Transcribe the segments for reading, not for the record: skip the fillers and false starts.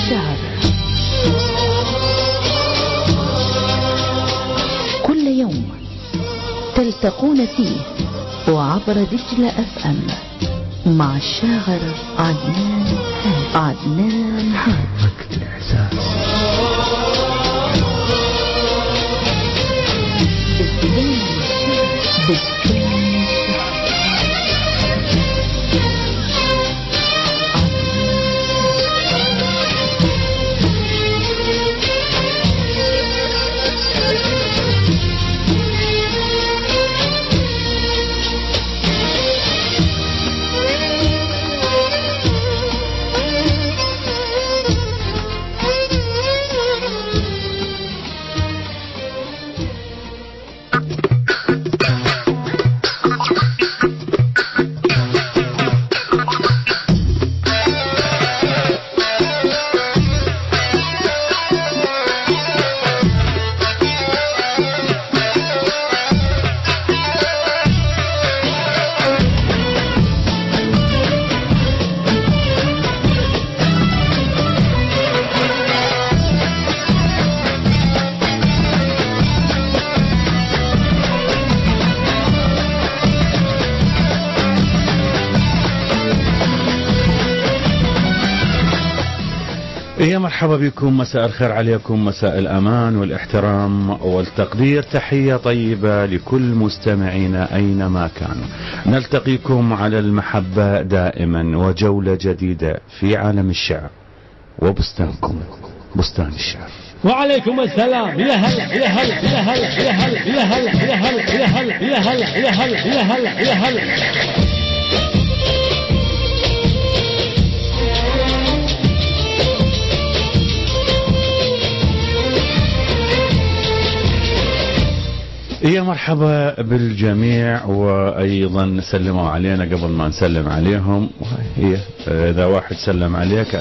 الشعر كل يوم تلتقون فيه وعبر دجلة FM مع الشاعر عدنان حركت الإحساس. يا مرحبا بكم، مساء الخير عليكم، مساء الأمان والاحترام والتقدير. تحية طيبة لكل مستمعينا أينما كانوا. نلتقيكم على المحبة دائما وجولة جديدة في عالم الشعر وبستانكم بستان الشعر. وعليكم السلام. يا هلا يا هلا يا هلا يا هلا يا هلا يا هلا يا هلا يا هلا يا هلا يا هلا يا هلا. يا مرحبا بالجميع، وأيضا سلموا علينا قبل ما نسلم عليهم. هي إذا واحد سلم عليك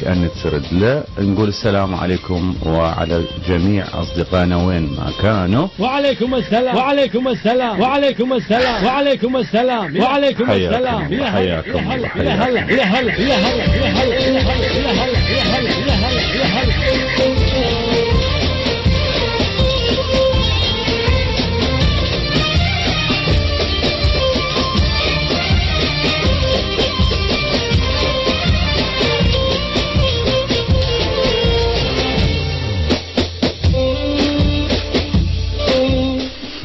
أن ترد، لا نقول السلام عليكم وعلى جميع أصدقائنا وين ما كانوا. وعليكم السلام وعليكم السلام وعليكم السلام وعليكم السلام وعليكم السلام. يا حياكم يا هلا يا هلا يا هلا يا هلا يا هلا يا هلا يا هلا يا هلا يا هلا.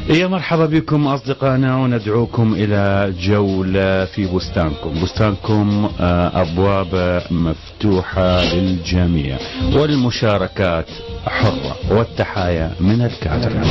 يا مرحبا بكم أصدقائنا، وندعوكم إلى جولة في بستانكم. بستانكم أبواب مفتوحة للجميع والمشاركات حرة، والتحايا من الكاتب.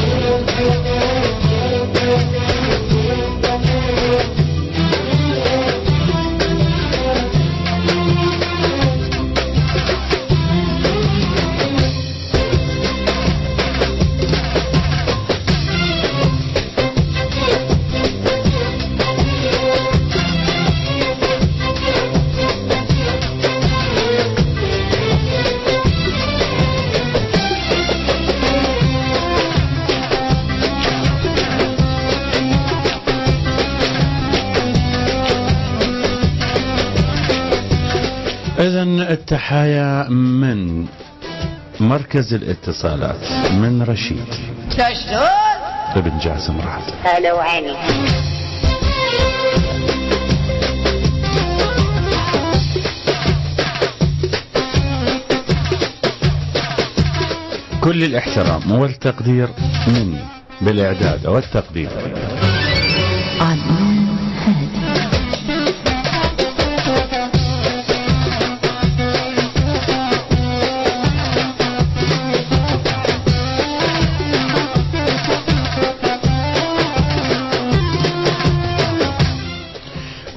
إذن التحايا من مركز الاتصالات من رشيد ابن جاسم رعد. هلا وعيني. كل الاحترام والتقدير مني بالإعداد والتقدير عدنان هادي.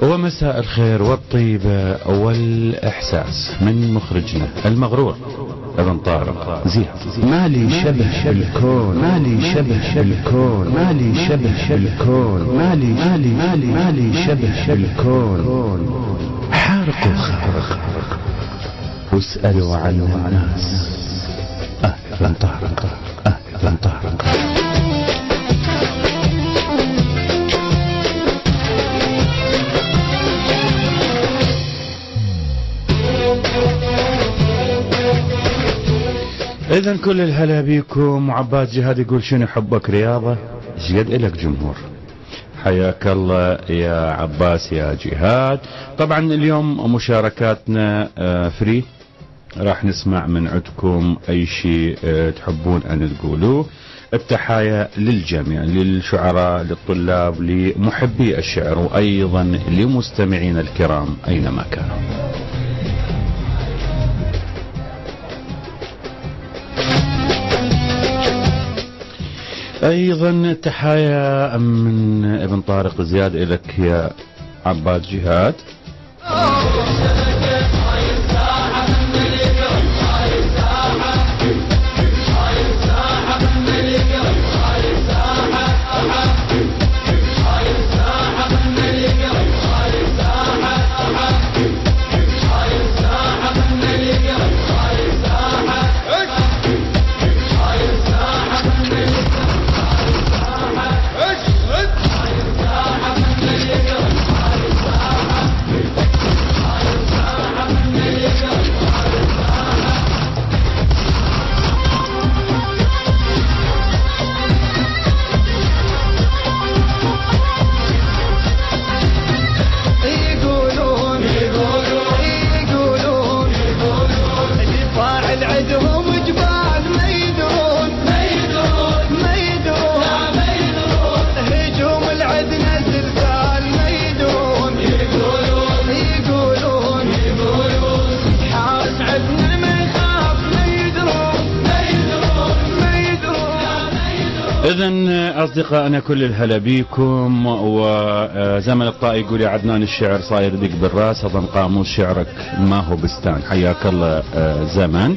ومساء الخير والطيبة والإحساس من مخرجنا المغرور ابن طارق زياد. مالي شبه بالكون، مالي شبه بالكون، مالي شبه بالكون، مالي شبه بالكون. حارق وخارق واسألوا عن الناس. ابن طارق ابن طارق. إذا كل الهلا بيكم. عباس جهاد يقول شنو حبك رياضة؟ ايش قد إلك جمهور. حياك الله يا عباس يا جهاد. طبعا اليوم مشاركاتنا فري، راح نسمع من عندكم أي شيء تحبون أن تقولوه. التحايا للجميع، للشعراء، للطلاب، لمحبي الشعر، وأيضا لمستمعين الكرام أينما كانوا. أيضا تحايا من ابن طارق زياد إلك يا عباس جهاد. إذن أصدقائنا كل الهلا بيكم. وزمن الطائي يقول يا عدنان الشعر صاير دق بالراس، أظن قاموس شعرك ما هو بستان. حياك الله زمن.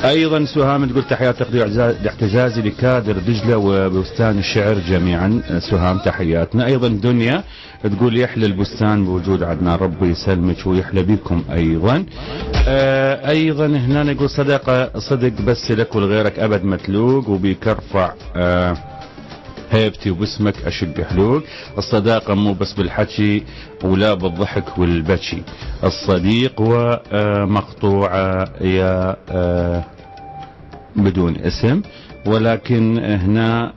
أيضا سهام تقول تحيات تقدير اعتزازي لكادر دجلة وبستان الشعر جميعا. سهام تحياتنا. أيضا دنيا تقول يحلى البستان بوجود عدنان، ربي يسلمك ويحلى بكم أيضا. أيضا هنا نقول صدق بس لك ولغيرك أبد متلوق، وبيك ارفع هيبتي وباسمك أشق حلوق. الصداقة مو بس بالحكي ولا بالضحك والبكي، الصديق ومقطوعة يا بدون اسم، ولكن هنا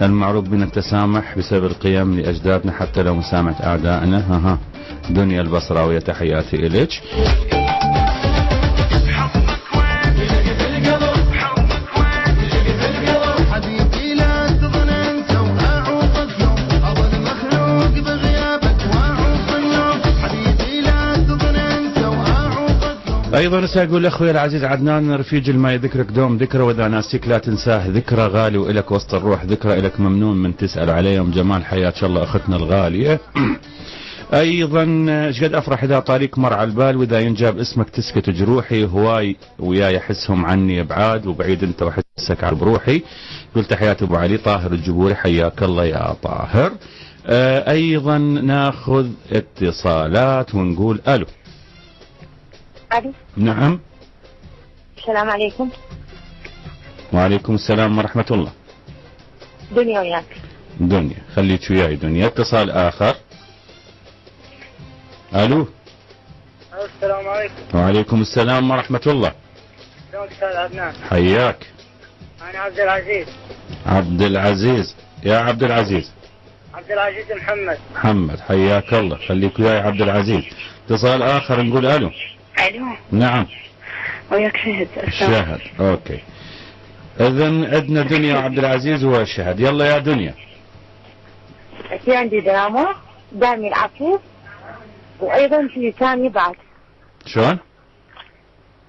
المعروف بنا التسامح بسبب القيم لأجدادنا حتى لو مسامحة أعدائنا. دنيا البصراوية تحياتي إليك. ايضا ساقول اخوي العزيز عدنان رفيج الماي ذكرك دوم ذكرى، واذا ناسيك لا تنساه ذكرى، غالي والك وسط الروح ذكرى، الك ممنون من تسال عليهم جمال حياك الله اختنا الغاليه. ايضا شقد افرح اذا طريق مر على البال، واذا ينجاب اسمك تسكت جروحي، هواي وياي احسهم عني ابعاد وبعيد انت واحسك على بروحي. قلت تحياتي ابو علي طاهر الجبوري. حياك الله يا طاهر. ايضا ناخذ اتصالات ونقول الو. الو. نعم. السلام عليكم. وعليكم السلام ورحمة الله. دنيا وياك. دنيا خليك وياي دنيا. اتصال آخر. ألو. السلام عليكم. وعليكم السلام ورحمة الله. شلونك أستاذ عدنان؟ حياك. أنا عبد العزيز. عبد العزيز يا عبد العزيز. عبد العزيز محمد. محمد حياك الله، خليك وياي عبد العزيز. اتصال آخر نقول ألو. الو. نعم. وياك شهد. شهد اوكي. اذن عندنا دنيا وعبد العزيز وشهد. يلا يا دنيا. في عندي دراما دامي العفو، وايضا في ثاني بعد. شلون؟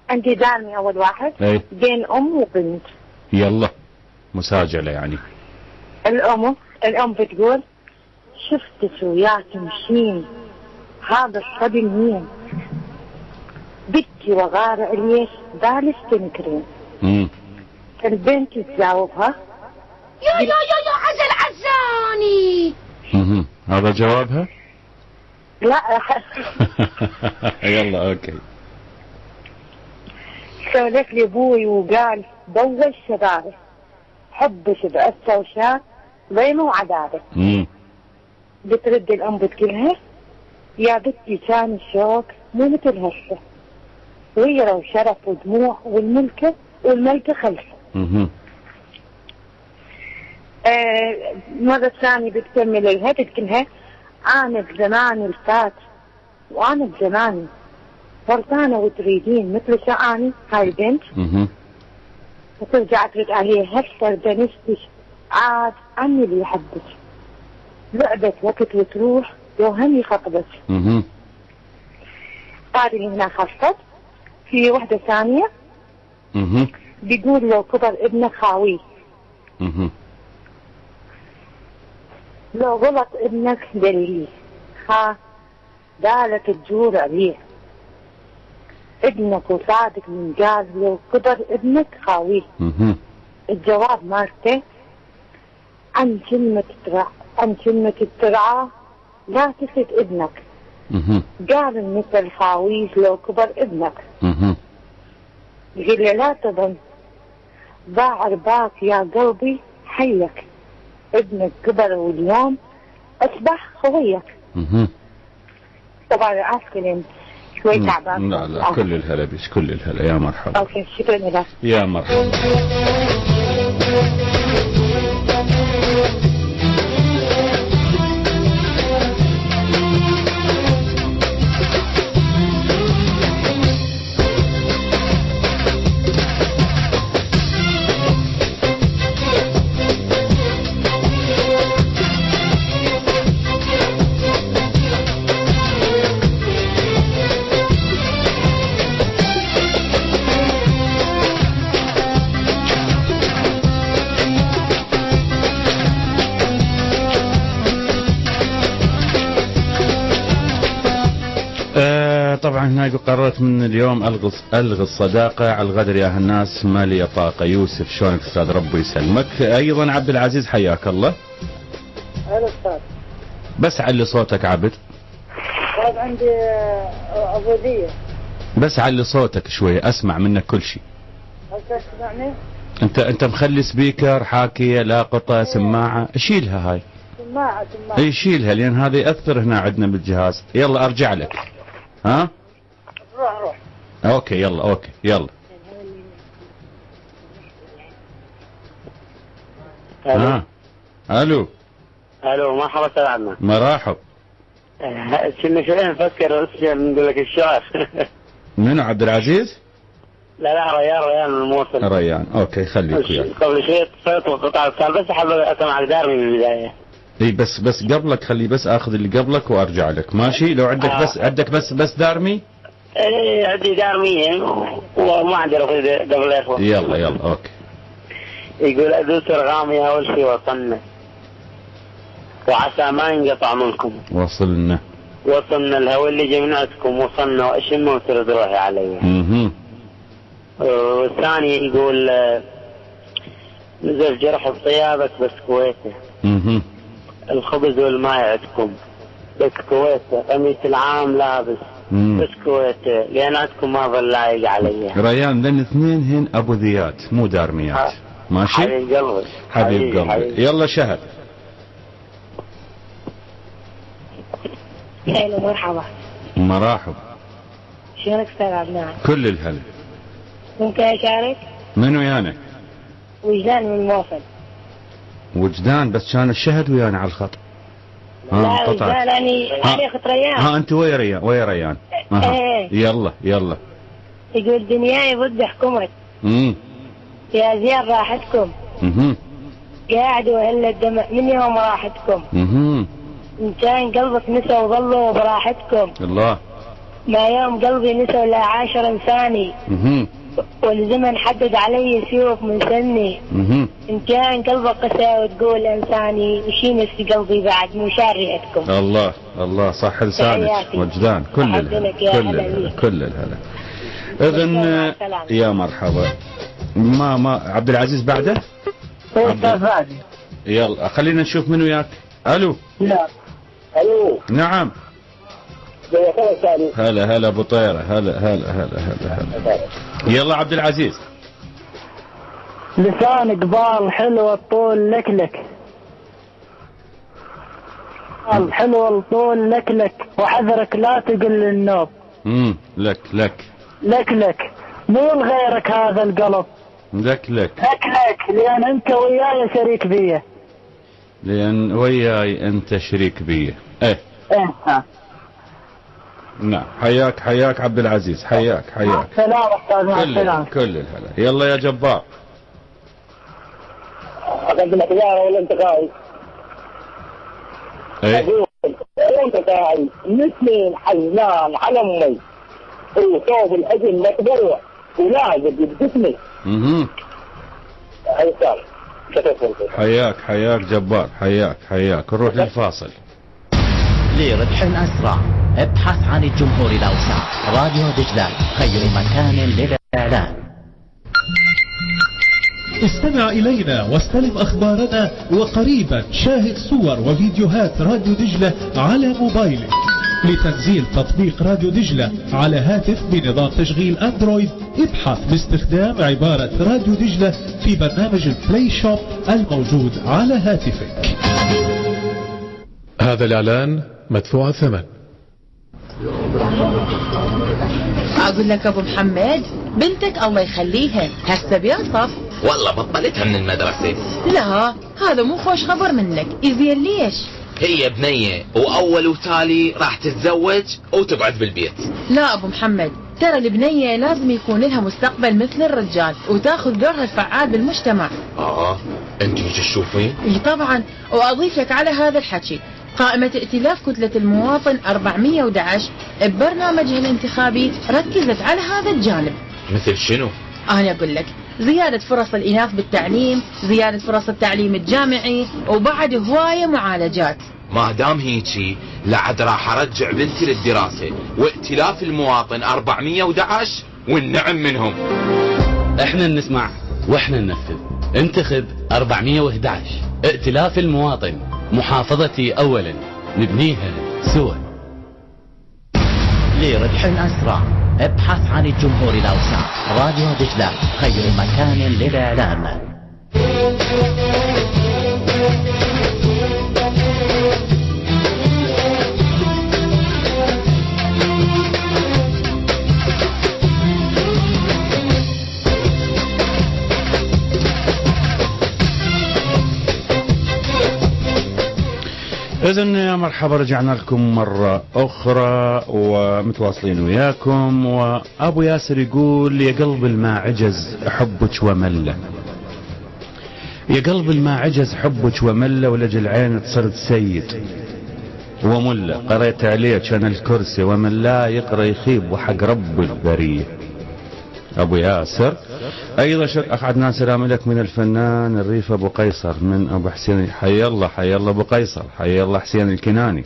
عندي دامي اول واحد. اي. بين ام وبنت. يلا مساجلة يعني. الام بتقول شفتك وياه تمشين، هذا الصبي مين؟ بكي وغارع ليش بالك تنكرين. البنت تجاوبها يا عزل عزاني. هذا جوابها؟ لا. يلا اوكي. سولف لي ابوي وقال ضوى الشباب، حبك بعسه وشاف ضيمه وعذابه. بترد الام بتقولها يا بنتي كان الشوق مو مثل هسه، غيرة وشرف ودموع والملكة خلفه. مرة ثانية بتكمل لها بتقولها أنا بزماني الفات وأنا بزماني فرطانة وتريدين مثل شعاني هاي البنت. وترجع ترد عليها هسه بنستش عاد عني اللي يحبك لعبة وقت وتروح لو هم يخطبك. هذه هنا خلصت. في وحدة ثانية بيقول لو كبر ابنك خاويه. لو غلط ابنك دليلي ها دالك تجور عليه ابنك وصادق من قال لو كبر ابنك خاويه. الجواب مالته عن كلمة الترعى لا تفت ابنك. قال المثل خاويه لو كبر ابنك. يقول لي لا تظن ضاع رباك يا قلبي حيك ابنك كبر واليوم اصبح خويك. طبعا اسف شوي تعبان. لا كل الهلا بيش كل الهلا يا مرحبا. اوكي شكرا لك يا مرحبا. طبعا هنا قررت من اليوم الغي الصداقه على الغدر يا هالناس ما لي طاقه. يوسف شلونك استاذ ربي يسلمك. ايضا عبد العزيز حياك الله. هلا استاذ. بس علي صوتك عبد. طيب عندي عبوديه. بس علي صوتك شوي اسمع منك كل شيء. هل تسمعني؟ انت مخلي سبيكر حاكيه لاقطه سماعه شيلها هاي. سماعه. اي شيلها لان هذا ياثر هنا عندنا بالجهاز. يلا ارجع لك. ها؟ روح. اوكي يلا ها الو مرحبا استاذ عدنان. مرحب. كنا شوي نفكر نقول لك الشعر. منو عبد العزيز؟ لا ريان من الموصل. ريان اوكي خليك وياك. قبل شوي صوت وقطع الكلام بس حابب اسمعك دارمي من البدايه. اي بس قبلك خلي بس اخذ اللي قبلك وارجع لك ماشي. لو عندك بس دارمي. ايه عندي دارمية وما عندي رصيد قبل اخوة. يلا اوكي. يقول ادوس ارغامي اول شيء وصلنا وعسى ما ينقطع منكم. وصلنا الهوى اللي جمعتكم وصلنا واشم وترد روحي علي. والثاني يقول نزل جرح بطيابك بس كويته. الخبز والماء عندكم بس كويته. قميص العام لابس بس كويته لأناتكم ما ظل لايق علي. ريان لان اثنين هن ابو ذيات مو دارميات. ماشي حبيب قلبي. يلا شهد. هلا مرحبا. شلونك استاذ عدنان؟ كل الهلا. ممكن اشارك؟ من ويانا؟ وجدان من الموصل. وجدان بس كان الشهد ويانا على الخط. لا وجدان أنا خط ريان. انت ويا ريان. يلا يقول دنياي ضد حكومة. يا زين راحتكم. قاعدوا هلا الدمع من يوم راحتكم. إن كان قلبك نسى وظلوا براحتكم. الله. ما يوم قلبي نسى ولا 10 إنساني. والزمن حدد علي سيوف من سني. إن كان قلبك قسى وتقول إنساني وش يمسي قلبي بعد مو شاريتكم. الله صح لسانك وجدان. كل الهلا. إذن يا مرحبا. ما عبد العزيز بعده؟ يلا خلينا نشوف من وياك. الو. لا الو. نعم. هلا ابو طيره. هلا يلا عبد العزيز. لسان قبال حلو الطول لك الحلو الطول لك وحذرك لا تقل النوب. لك لك مو غيرك هذا القلب. لك لأن أنت وياي شريك بيه. لأن وياي أنت شريك بيه. إيه نعم. حياك عبد العزيز. حياك. سلام أستاذ. مع السلامة. كل الهلا. يلا يا جبار. أقدم لك إياها ولا أنت خايف؟ إيه؟ أقول أنت خايف مثل الحزان على أمي وثوب الأجل مكبر ولازم يبتسمي. حياك جبار. حياك. نروح للفاصل. لربح أسرع ابحث عن الجمهور الأوسع. راديو دجلة خير مكان للإعلان. استمع إلينا واستلم أخبارنا، وقريبا شاهد صور وفيديوهات راديو دجلة على موبايلك. لتنزيل تطبيق راديو دجلة على هاتف بنظام تشغيل أندرويد، ابحث باستخدام عبارة راديو دجلة في برنامج البلاي شوب الموجود على هاتفك. هذا الإعلان مدفوع الثمن. أقول لك أبو محمد، بنتك الله يخليها هسه بيصف. والله بطلتها من المدرسة. لا هذا مو خوش خبر منك. إزين ليش؟ هي بنية وأول وتالي راح تتزوج وتقعد بالبيت. لا أبو محمد، ترى البنية لازم يكون لها مستقبل مثل الرجال وتاخذ دورها الفعال بالمجتمع. أنت تشوفين؟ إي طبعا. وأضيف لك على هذا الحكي قائمة ائتلاف كتلة المواطن 411 ببرنامجها الانتخابي ركزت على هذا الجانب. مثل شنو؟ أنا أقول لك زيادة فرص الإناث بالتعليم، زيادة فرص التعليم الجامعي، وبعد هواية معالجات. ما دام هيجي لعد راح أرجع بنتي للدراسة، وائتلاف المواطن 411 والنعم منهم. احنا نسمع واحنا ننفذ. انتخب 411 ائتلاف المواطن. محافظتي أولا، نبنيها سوا. لربح أسرع ابحث عن الجمهور الأوسع. راديو دجلة خير مكان للإعلان. إذن يا مرحبا، رجعنا لكم مرة أخرى ومتواصلين وياكم. وأبو ياسر يقول: يا قلب الما عجز حبك وملة، يا قلب الما عجز حبك وملة، ولجل عينك صرت سيد وملة، قريت عليك أنا الكرسي ومن لا يقرأ يخيب وحق رب البرية. أبو ياسر. أيضا أخ عدنان سلام لك من الفنان الريف أبو قيصر من أبو حسين. حي الله أبو قيصر، حي الله حسين الكناني.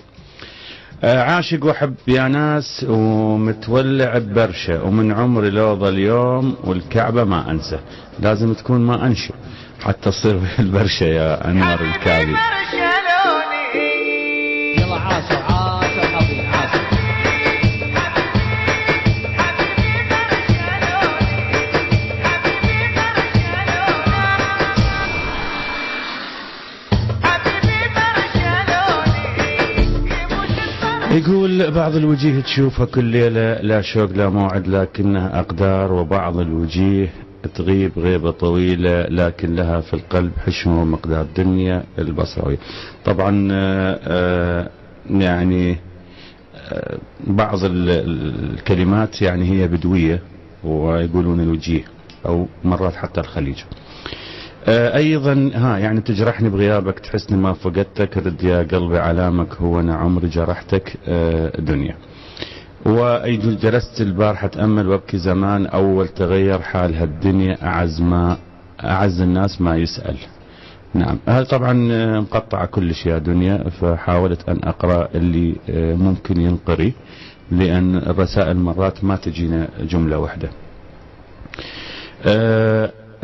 عاشق وحب يا ناس ومتولع ببرشة، ومن عمري لو ظل يوم والكعبة ما أنسى. لازم تكون ما أنشئ حتى تصير البرشة يا أنور الكعبي. يلا عاشر حبيبي عاشر. يقول: بعض الوجيه تشوفها كل ليلة، لا شوق لا موعد لكنها أقدار، وبعض الوجيه تغيب غيبة طويلة لكن لها في القلب حشمة ومقدار. دنيا البصراوي. طبعا يعني بعض الكلمات يعني هي بدوية، ويقولون الوجيه أو مرات حتى الخليج. ايضا يعني تجرحني بغيابك، تحسني ما فقدتك، رد يا قلبي علامك، هو انا عمري جرحتك دنيا. ويقول: جلست البارحة اتامل وابكي زمان، اول تغير حال هالدنيا، اعز الناس ما يسأل. نعم، هذا طبعا مقطعة كلش يا دنيا، فحاولت ان اقرأ اللي ممكن ينقري، لان الرسائل مرات ما تجينا جملة واحدة.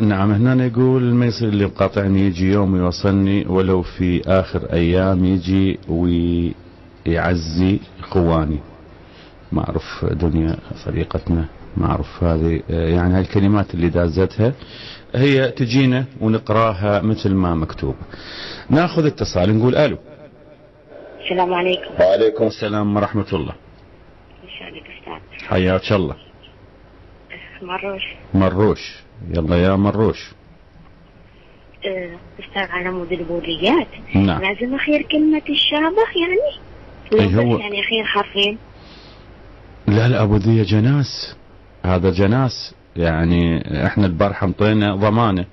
نعم، هنا يقول: ما يصير اللي مقاطعني يجي يوم يوصلني، ولو في آخر أيام يجي ويعزي خواني. ما أعرف دنيا صديقتنا، ما أعرف هذه يعني هالكلمات اللي دازتها هي تجينا ونقراها مثل ما مكتوب. ناخذ اتصال، نقول: ألو. السلام عليكم. وعليكم السلام ورحمة الله. حياك الله. مروش. يلا يا مروش. أستاذ على مود البوليات. نعم. لازم أخير كلمة الشابه يعني؟ هو يعني أخير حرفين؟ لا أبو ذي جناس، هذا جناس يعني. احنا البارحة مطينا ضمانة،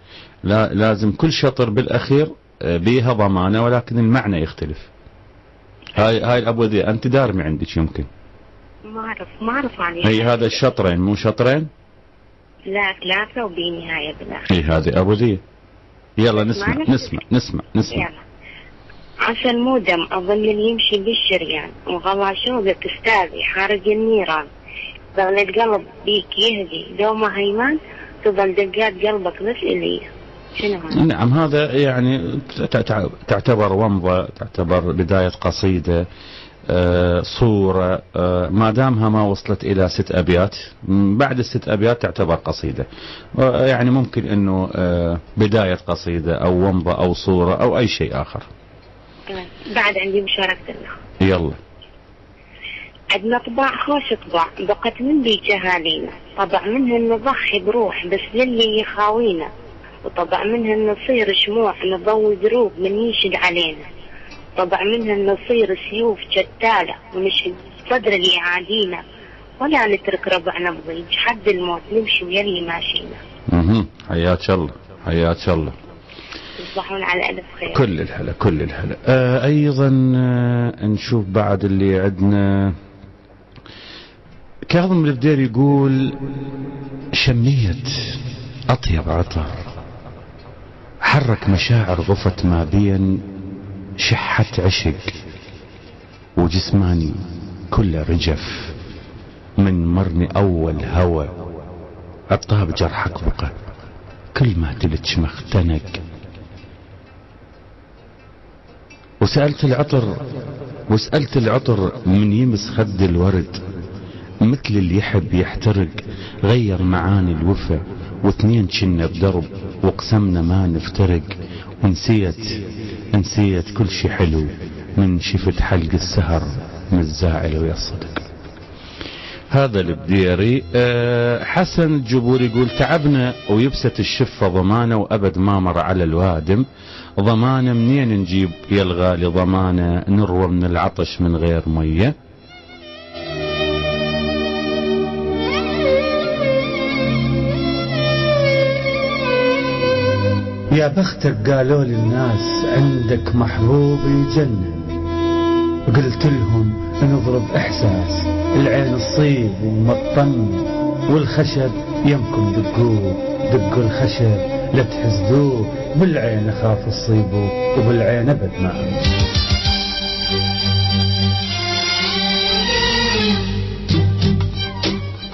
لا لازم كل شطر بالأخير بيها ضمانة، ولكن المعنى يختلف. هاي الأبو ذي أنت دارمي عندك يمكن. ما أعرف عليه. هي هذا الشطرين مو شطرين؟ لا 3 وبنهاية بالآخر. هي هذه أبو ذي. يلا نسمع. يلا. عسى المودم أظل يمشي بالشريان، وغلا شوقك أستاذي حارق النيران، ظل القلب بيك يهدي دوما هيمان، تظل دقات قلبك بس إلي. شنو هذا؟ نعم هذا يعني تعتبر ومضة، تعتبر بداية قصيدة، صورة، ما دامها ما وصلت إلى 6 أبيات، بعد ال6 أبيات تعتبر قصيدة. يعني ممكن أنه بداية قصيدة أو ومضة أو صورة أو أي شيء آخر. بعد عندي مشاركة الله. يلا. عندنا طباع خوش طباع بقت من بيك أهالينا، طبع منها نضحي بروح بس للي يخاوينا، وطبع منها نصير شموع نضوي دروب من ينشد علينا، طبع منها نصير سيوف جتالة ونشد صدر اللي يعادينا، ولا نترك ربعنا بضيج حد الموت نمشي ويلي ماشينا. حياك الله حياك الله. تصبحون على ألف خير. كل الهلا. أيضا نشوف بعد اللي عندنا. كاظم البدير يقول شميت أطيب عطر، حرك مشاعر غفت ما بين شحة عشق، وجسماني كله رجف من مرمي أول هوى، عطاب جرحك بقى كل ما تلتش مختنق، وسألت العطر من يمس خد الورد، مثل اللي يحب يحترق، غير معاني الوفا، واثنين كنا بدرب وقسمنا ما نفترق، ونسيت كل شي حلو من شفت حلق السهر من الزاعل ويا الصدق. هذا البديري. حسن الجبور يقول تعبنا ويبست الشفة ضمانة، وأبد ما مر على الوادم ضمانة، منين نجيب يا الغالي ضمانة، نروى من العطش من غير مية. يا بختك قالوا لي الناس عندك محبوب يجنن، قلت لهم نضرب احساس، العين تصيب ومطن، والخشب يمكن دقوا الخشب لا تحسدوه، بالعين اخاف تصيبوه وبالعين ابد ما امشي.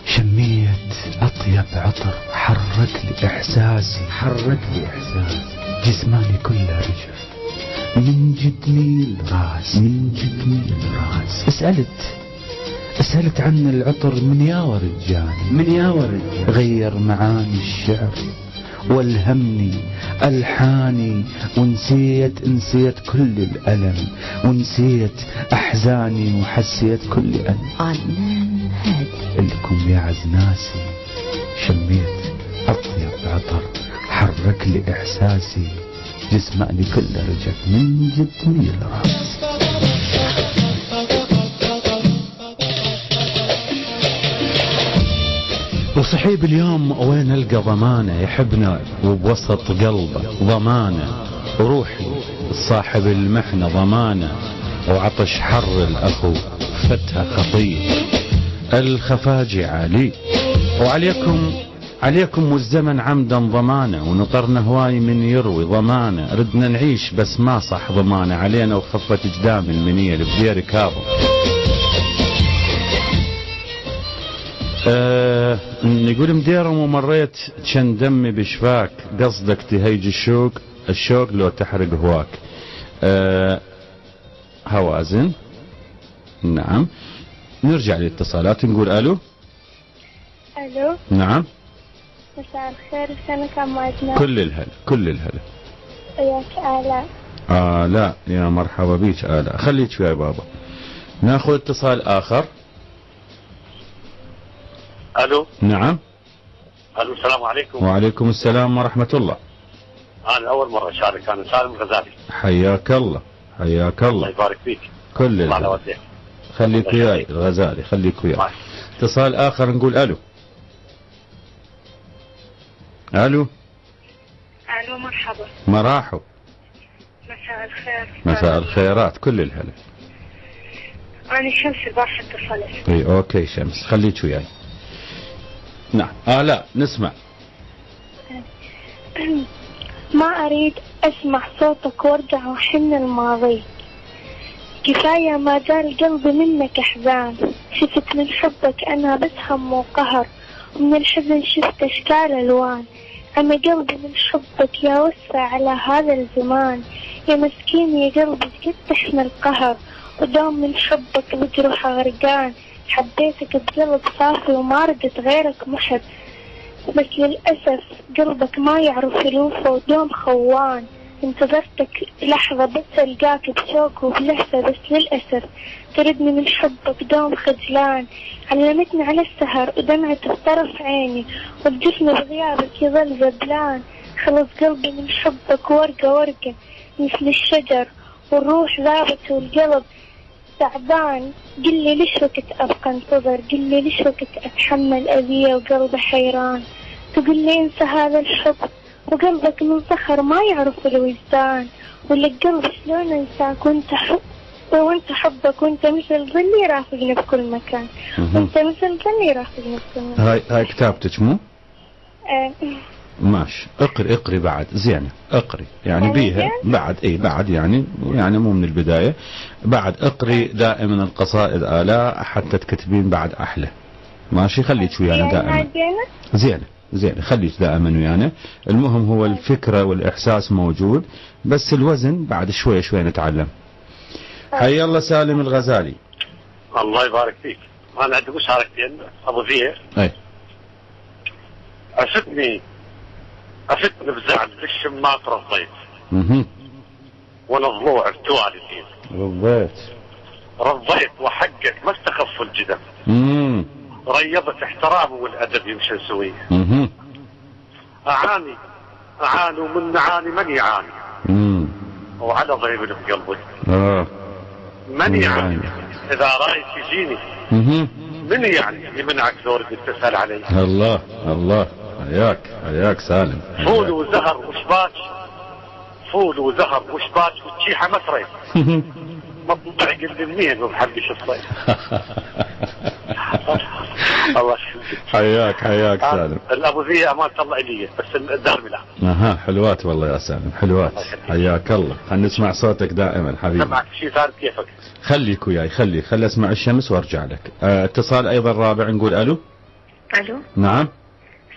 شميت اطيب عطر، حرك لي احساسي جسماني كله رجف من جدني الراس. سألت عن العطر من يا ورجاني غير معاني الشعر والهمني ألحاني، ونسيت كل الألم، ونسيت أحزاني، وحسيت كل ألم. عنان هادي لكم يا عزناسي، شميت أطيب عطر، حرك لي إحساسي، جسماني كله رجف من جدني الراس. وصحيب اليوم وين القى ضمانه، يحبنا وبوسط قلبه ضمانه، وروحي صاحب المحنه ضمانه، وعطش حر الاخو فتها خطيه، الخفاجي علي، عليكم والزمن عمدا ضمانه، ونطرنا هواي من يروي ضمانه، ردنا نعيش بس ما صح ضمانه، علينا وخفت جدام المنيه البدير كاظم. يقول مديرم ومريت كان دمي بشفاك، قصدك تهيج الشوق لو تحرق هواك. هوازن. نعم نرجع للاتصالات، نقول الو. نعم مساء الخير، سنك عماتنا. كل الهلا. وياك آلاء. لا يا مرحبا بيك آلاء، خليك ويا بابا. ناخذ اتصال آخر. الو. نعم الو السلام عليكم. وعليكم السلام ورحمة الله. انا اول مرة اشارك، انا سالم الغزالي. حياك الله حياك الله. الله يبارك فيك. كل الله على وديك. خليك وياي الغزالي، خليك وياي. اتصال اخر نقول الو. الو. الو مرحبا. مراحب. مساء الخير. مساء الخيرات، كل الهلا. انا شمس البارحة اتصلت. اي اوكي شمس، خليك وياي. نعم. لا نسمع. ما اريد اسمع صوتك وارجع وحن الماضي، كفاية ما زال قلبي منك احزان، شفت من حبك انا بس هم وقهر، ومن الحزن شفت اشكال الوان، انا قلبي من حبك يا وسع على هذا الزمان، يا مسكين يا قلبي قد تحمل قهر، ودوم من حبك بجروح غرقان، حبيتك بقلب صافي وما ردت غيرك محب، بس للأسف قلبك ما يعرف الوفا ودوم خوان، انتظرتك لحظة بس ألقاك بشوق وبلهفة، بس للأسف تردني من حبك دوم خجلان، علمتني على السهر ودمعة في طرف عيني، والجفن بغيابك يظل زبلان، خلص قلبي من حبك ورقة ورقة مثل الشجر، والروح ذابت والقلب تعبان، قل لي ليش وقت أبقى انتظر، قل لي ليش وقت أتحمل أذية وقلبي حيران، تقول لي انسى هذا الحب وقلبك من صخر ما يعرف الوجدان، ولا القلب شلون انساك وانت حبك وانت مثل ظلي رافقني في كل مكان، وانت مثل ظلي رافقني في كل مكان. هاي كتابتك مو؟ ماشي. اقري بعد زينة، اقري يعني بيها بعد، بعد يعني مو من البداية، بعد اقري دائما القصائد آلاء حتى تكتبين بعد احلى. ماشي، خليك ويانا دائما. زينة خليك دائما ويانا. المهم هو الفكرة والاحساس موجود، بس الوزن بعد شوي نتعلم. حي الله سالم الغزالي. الله يبارك فيك. انا عندي مشاركتين ابو زير. اي افتني بزعل الشمات رضيت. وانا ضلوع التوالي رضيت وحقك ما استخف الجدم. ريضت احترامه والادب يمشي سويه. اعاني ومن معاني من يعاني. وعلى ضريب اللي في قلبي. من يعاني اذا رايت يجيني. من يعني يمنعك زورك تسال علي. الله حياك سالم. فول وزهر وشباك وتشيحه مسري. مطلع قلبي منين وبحبش الصيف. الله يخليك. حياك سالم. الابو ذي امانه الله الي بس الدار لا. حلوات والله يا سالم، حلوات. حياك الله. خلينا نسمع صوتك دائما حبيبي. سمعك شيء ثاني كيفك. خليك وياي، خلي اسمع الشمس وارجع لك. اتصال ايضا رابع نقول الو. نعم.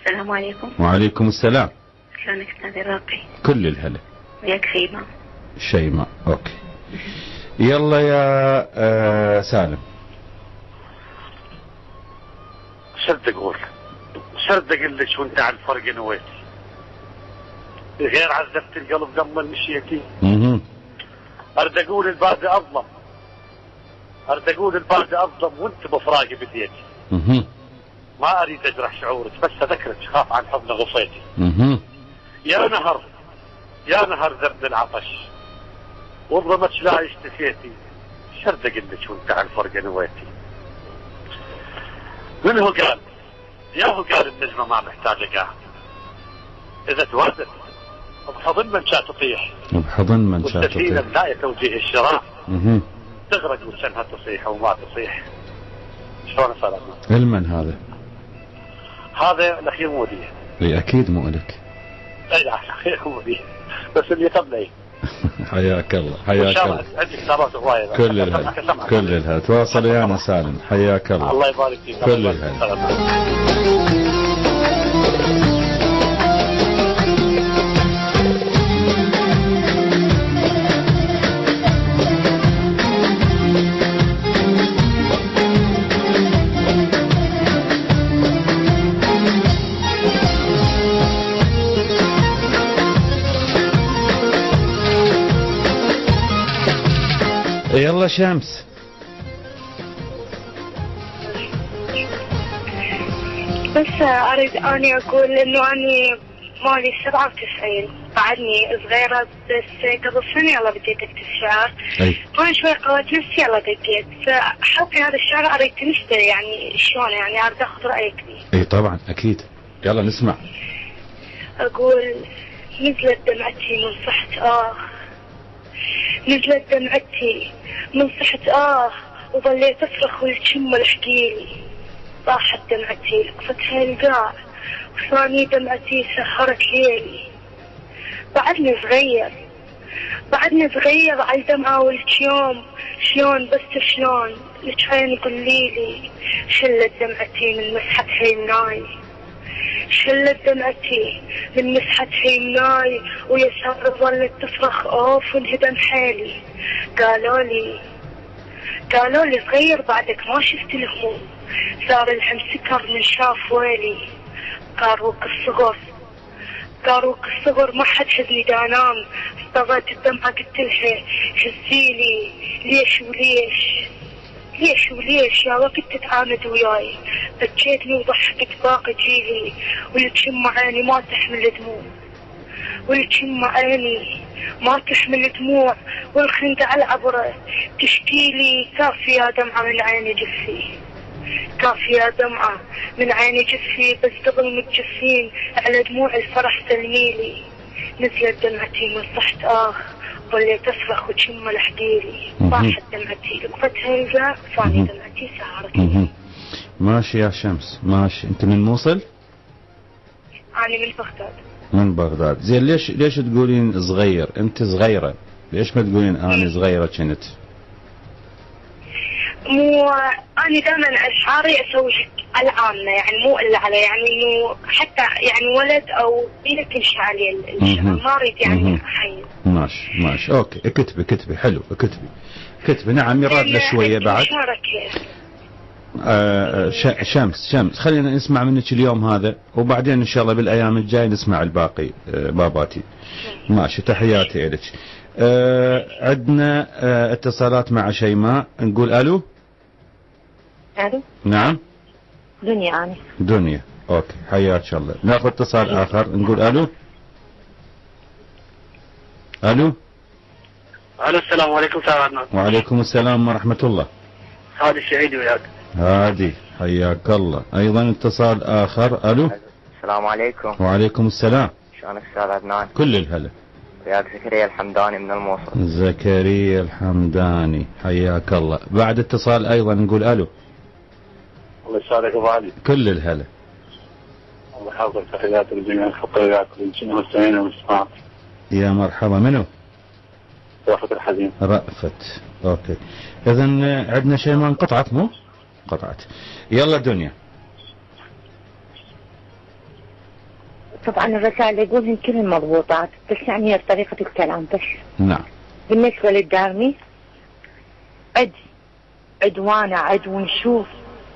السلام عليكم. وعليكم السلام. شلونك استاذ راقي؟ كل الهلا. وياك شيماء. اوكي. يلا يا سالم. شرد اقول لك شو انت على الفرق نويتي غير عذبت القلب قبل مشيتي. ارد اقول البارد اظلم وانت بفراقي بديتي. ما اريد اجرح شعورك بس اذكرك خاف عن حضن غصيتي. يا نهر ذب العطش وظلمت لا اشتكيتي. شرد اقول لك شو انت على الفرق نويتي. من هو قال؟ هو قال النجمة ما محتاجة قاع. إذا توازت بحضن من شاء تطيح. والسفينة بداية توجيه الشراع. تغرق وشنها تصيح وما تصيح. شلون صار؟ المن هذا؟ هذا الأخير مودي. أكيد مو لك. الأخير مودي بس اللي قبله. حياك الله. عندك كتابات هواية. كل الهلا تواصل يا سالم. حياك الله. الله يبارك فيك. كل الهلا. يلا شمس. بس أريد أني أقول إنه أني مالي 97 بعدني صغيرة بس قبل سنة يلا بديت أكتب شعر. وأنا شوي قوت نفسي يلا دقيت فحطي هذا الشعر أريد تنشتري يعني شلون يعني أريد أخذ رأيك فيه. إي طبعا أكيد يلا نسمع. أقول نزلت دمعتي من صحة نزلت دمعتي من صحة وظليت أصرخ والشم الحكيلي طاحت دمعتي لقفتها القاع وثاني دمعتي سهرت ليلي بعدني صغير على الدمعة والكيوم شلون بس شلون لك عين قوليلي شلت دمعتي من مسحة حيمناي شلت دمعتي من مسحة حيمناي ويسار ظلت تصرخ اوف وانهدم حالي قالوا لي صغير بعدك ما شفت الهموم صار الهم سكر من شاف ويلي قاروك الصغر ما حد حزني دانام استغلت الدمعة قلت لها هزيلي ليش يا وقت تتعاند وياي بكيتني وضحكت باقي جيلي والجم عيني ما تحمل دموع والخندة على العبرة تشكيلي كافية دمعة من عيني جفي بس قبل متجفين على دموع الفرح سلميلي نزلت دمعتي من صحت ظليت أصرخ وتشم الحديلي طاحت دمعتي لقفتها القاع ثاني دمعتي سهرت. ماشي يا شمس ماشي. أنت من موصل؟ أنا من بغداد. زين ليش تقولين صغير؟ أنت صغيرة ليش ما تقولين أنا صغيرة كنت؟ مو أنا دائما أشعاري أسوي العامة يعني مو إلا على يعني إنه حتى يعني ولد أو بنت تمشي عليه الشعر ما أريد يعني أحيي. ماشي أوكي اكتبي حلو اكتبي نعم يراد له شوية بعد. شمس خلينا نسمع منك اليوم هذا وبعدين إن شاء الله بالأيام الجاية نسمع الباقي باباتي. ماشي تحياتي لك. عندنا اتصالات مع شيماء نقول ألو. نعم دنيا اوكي حياك الله. ناخذ اتصال اخر نقول الو. السلام عليكم سعادنا. وعليكم السلام ورحمة الله. هادي سعيد وياك. هادي حياك الله. ايضا اتصال اخر الو. السلام عليكم. وعليكم السلام. شلونك استاذ عدنان؟ كل الهلا. وياك زكريا الحمداني من الموصل. زكريا الحمداني حياك الله. بعد اتصال ايضا نقول الو. الله يسعدك ابو علي. كل الهلا. الله يحفظك تحياتي لجميع الخطه وياك والجميع المستمعين والمستمعات. يا مرحبا. منو؟ رأفت الحزين. رأفت اوكي. اذا عندنا شيء ما انقطعت مو؟ قطعت. يلا دنيا. طبعا الرسائل يقولهن كل المضبوطات بس يعني طريقة الكلام بس. نعم. بالنسبة للدارمي عدوانا عد ونشوف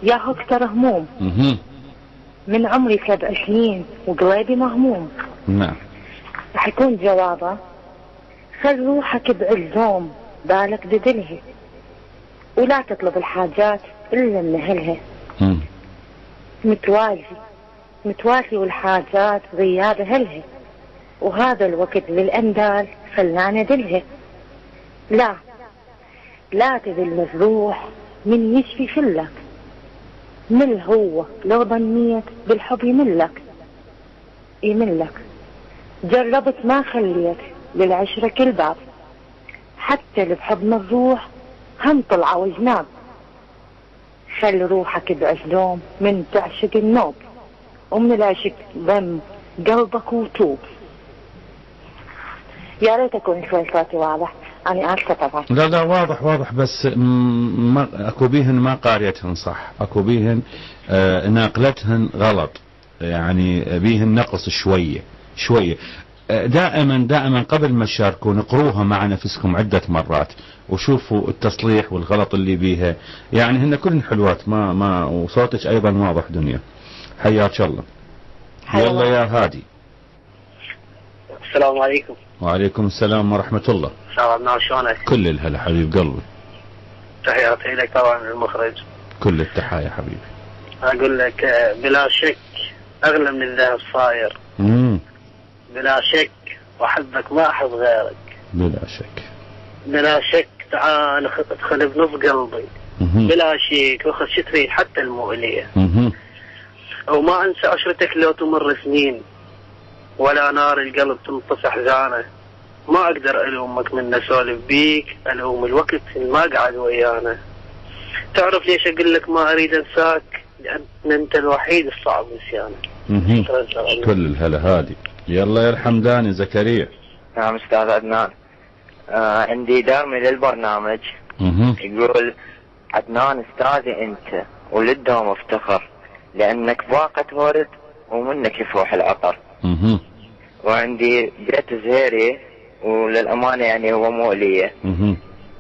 ياهو اكثر هموم. من عمري 7 سنين وقلبي مهموم. نعم. راح يكون جوابه خل روحك بعزوم بالك بدلها ولا تطلب الحاجات الا من اهلها. متوازي والحاجات غياب اهلها وهذا الوقت للاندال خلانا دلها. لا تذل الروح من يشفي شلك مل هو لو ظنيت بالحب يملك جربت ما خليت للعشرة كل باب حتى اللي بحضن الروح هم طلعوا وجناب. خلي روحك بعزوم من تعشق النوب ومن العشق ضم قلبك وتوب. يا ريت اكون شوي صوتي واضح. أنا آسفة طبعا. لا واضح بس اكو بيهن ما قاريتهن صح. اكو بيهن ناقلتهن غلط يعني بيهن نقص شوية. دائما قبل ما تشاركون اقروها مع نفسكم عدة مرات وشوفوا التصليح والغلط اللي بيها يعني هن كلن حلوات ما وصوتك ايضا واضح دنيا. حياك الله. يلا يا هادي. السلام عليكم. وعليكم السلام ورحمة الله. شلونك؟ كل الهلا حبيب قلبي. تحياتي لك طبعا من المخرج. كل التحايا حبيبي. اقول لك بلا شك أغلى من الذهب صاير. بلا شك، وأحبك ما أحب غيرك. بلا شك. بلا شك، تعال ادخل بنص قلبي. بلا شك، واخذ شتري حتى المؤلية. وما أنسى عشرتك لو تمر سنين، ولا نار القلب تنطفح أحزانه. ما أقدر ألومك من أسولف بيك، ألوم الوقت ما قعد ويانا. تعرف ليش أقول لك ما أريد أنساك؟ لأن أنت الوحيد الصعب نسيانك. كل الهلا هادي. يلا يرحم داني زكريا. نعم أستاذ عدنان. عندي دارمي للبرنامج. يقول: عدنان أستاذي أنت ولدهم افتخر، لأنك باقة ورد ومنك يفوح العطر. وعندي بيت زهيري، وللأمانة يعني هو مؤلية.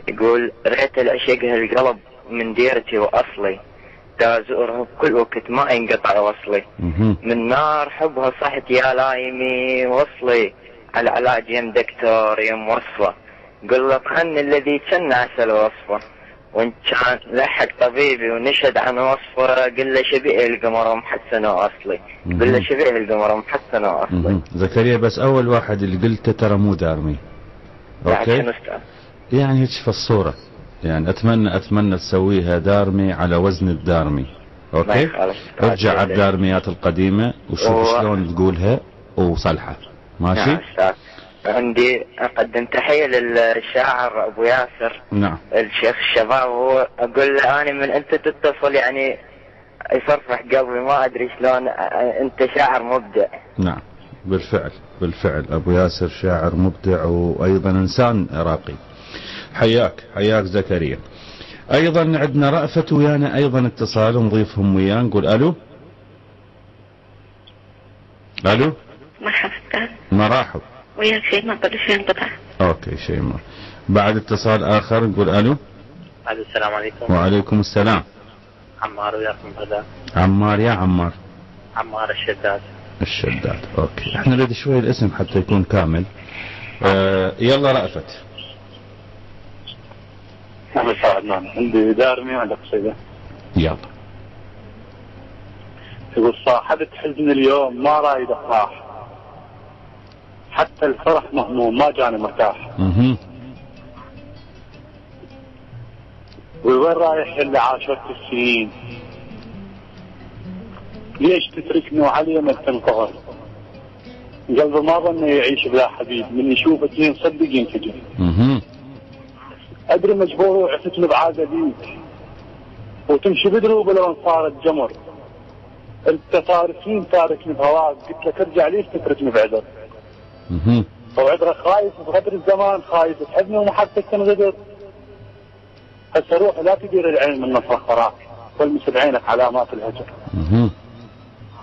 يقول: ريت العشق هالقلب من ديرتي وأصلي، دا زورها بكل وقت ما ينقطع وصلي. من نار حبها صحت يا لايمي وصلي، على علاج يم دكتور يم وصفة. قل له خن الذي كان عسل وصفه، وان كان لحق طبيبي ونشهد عن وصفه. قل له شبيه القمر محسن واصلي. قل له شبيه القمر محسن واصلي. زكريا بس اول واحد اللي قلته ترى مو دارمي. اوكي. يعني هيك في الصورة، يعني اتمنى تسويها دارمي على وزن الدارمي. اوكي. ارجع على الدارميات القديمة وشوف شلون تقولها وصلحها. ماشي. نعم أستاذ. عندي أقدم تحية للشاعر أبو ياسر. نعم. الشيخ الشباب، هو أقول له أنا من أنت تتصل يعني يفرح قلبي، ما أدري شلون. أنت شاعر مبدع. نعم بالفعل أبو ياسر شاعر مبدع وأيضا إنسان راقي. حياك زكريا. أيضا عندنا رأفت ويانا أيضا اتصال، نضيفهم وياه. نقول ألو. مرحبا. مرحبا. وياك شيماء قبل شوي انقطع. اوكي شيماء. بعد اتصال اخر نقول الو. السلام عليكم. وعليكم السلام. عمار وياكم غدا. عمار يا عمار. عمار الشداد. اوكي. احنا نريد شوي الاسم حتى يكون كامل. يلا رأفت. نعم عدنان. عندي دارمي وعندي قصيدة. يلا. يقول: صاحبت حزن اليوم ما رايد افراح، حتى الفرح مهموم ما جاني مرتاح. وين رايح اللي عاشرت السنين؟ ليش تتركني وعلي ما تنقهر؟ قلبي ما ظن يعيش بلا حبيب، من يشوف اثنين صدق ينفجر. ادري مجبور وعفتني بعاده بيك، وتمشي بدروب لو صارت جمر. انت صار تاركني بهواك، قلت لك ارجع ليش تتركني بعذر؟ وعذرك خايف بغدر الزمان، خايف تحبني ومحبتك تنغدر. هسه روح لا تدير العين من نصر خراك، والمس بعينك علامات الهجر.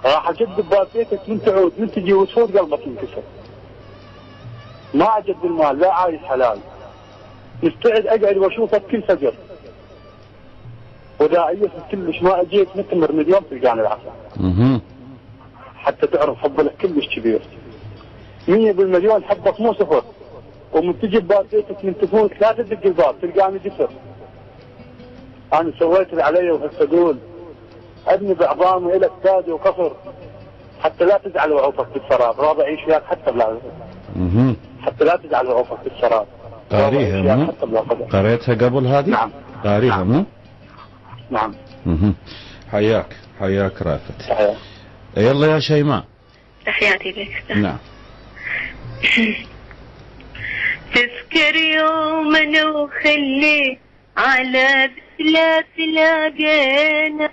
راح اجد بباب بيتك من تعود، من تجي وتفوت قلبك ينكسر. ما اجد المال لا عايز حلال، مستعد اقعد واشوفك كل فجر. واذا ايس كلش ما اجيت نتمر من اليوم تلقاني العسل. حتى تعرف حب لك كلش كبير. 100 بالمليون حبك مو صفر، ومن تجي بباب بيتك من تفوت لا تدق الباب تلقاني جسر. انا سويت اللي علي وهسه اقول ابني بعظامي الك تاج وقصر، حتى لا تزعل وعوفك بالسراب. راضي اعيش وياك حتى بلا حتى لا تزعل وعوفك بالسراب. قاريها مو؟ قريتها قبل هذه؟ نعم. قاريها مو؟ نعم. حياك رافت. يلا يا شيماء. تحياتي لك. نعم. تذكر يومنا وخلي على ثلاث لاقينا.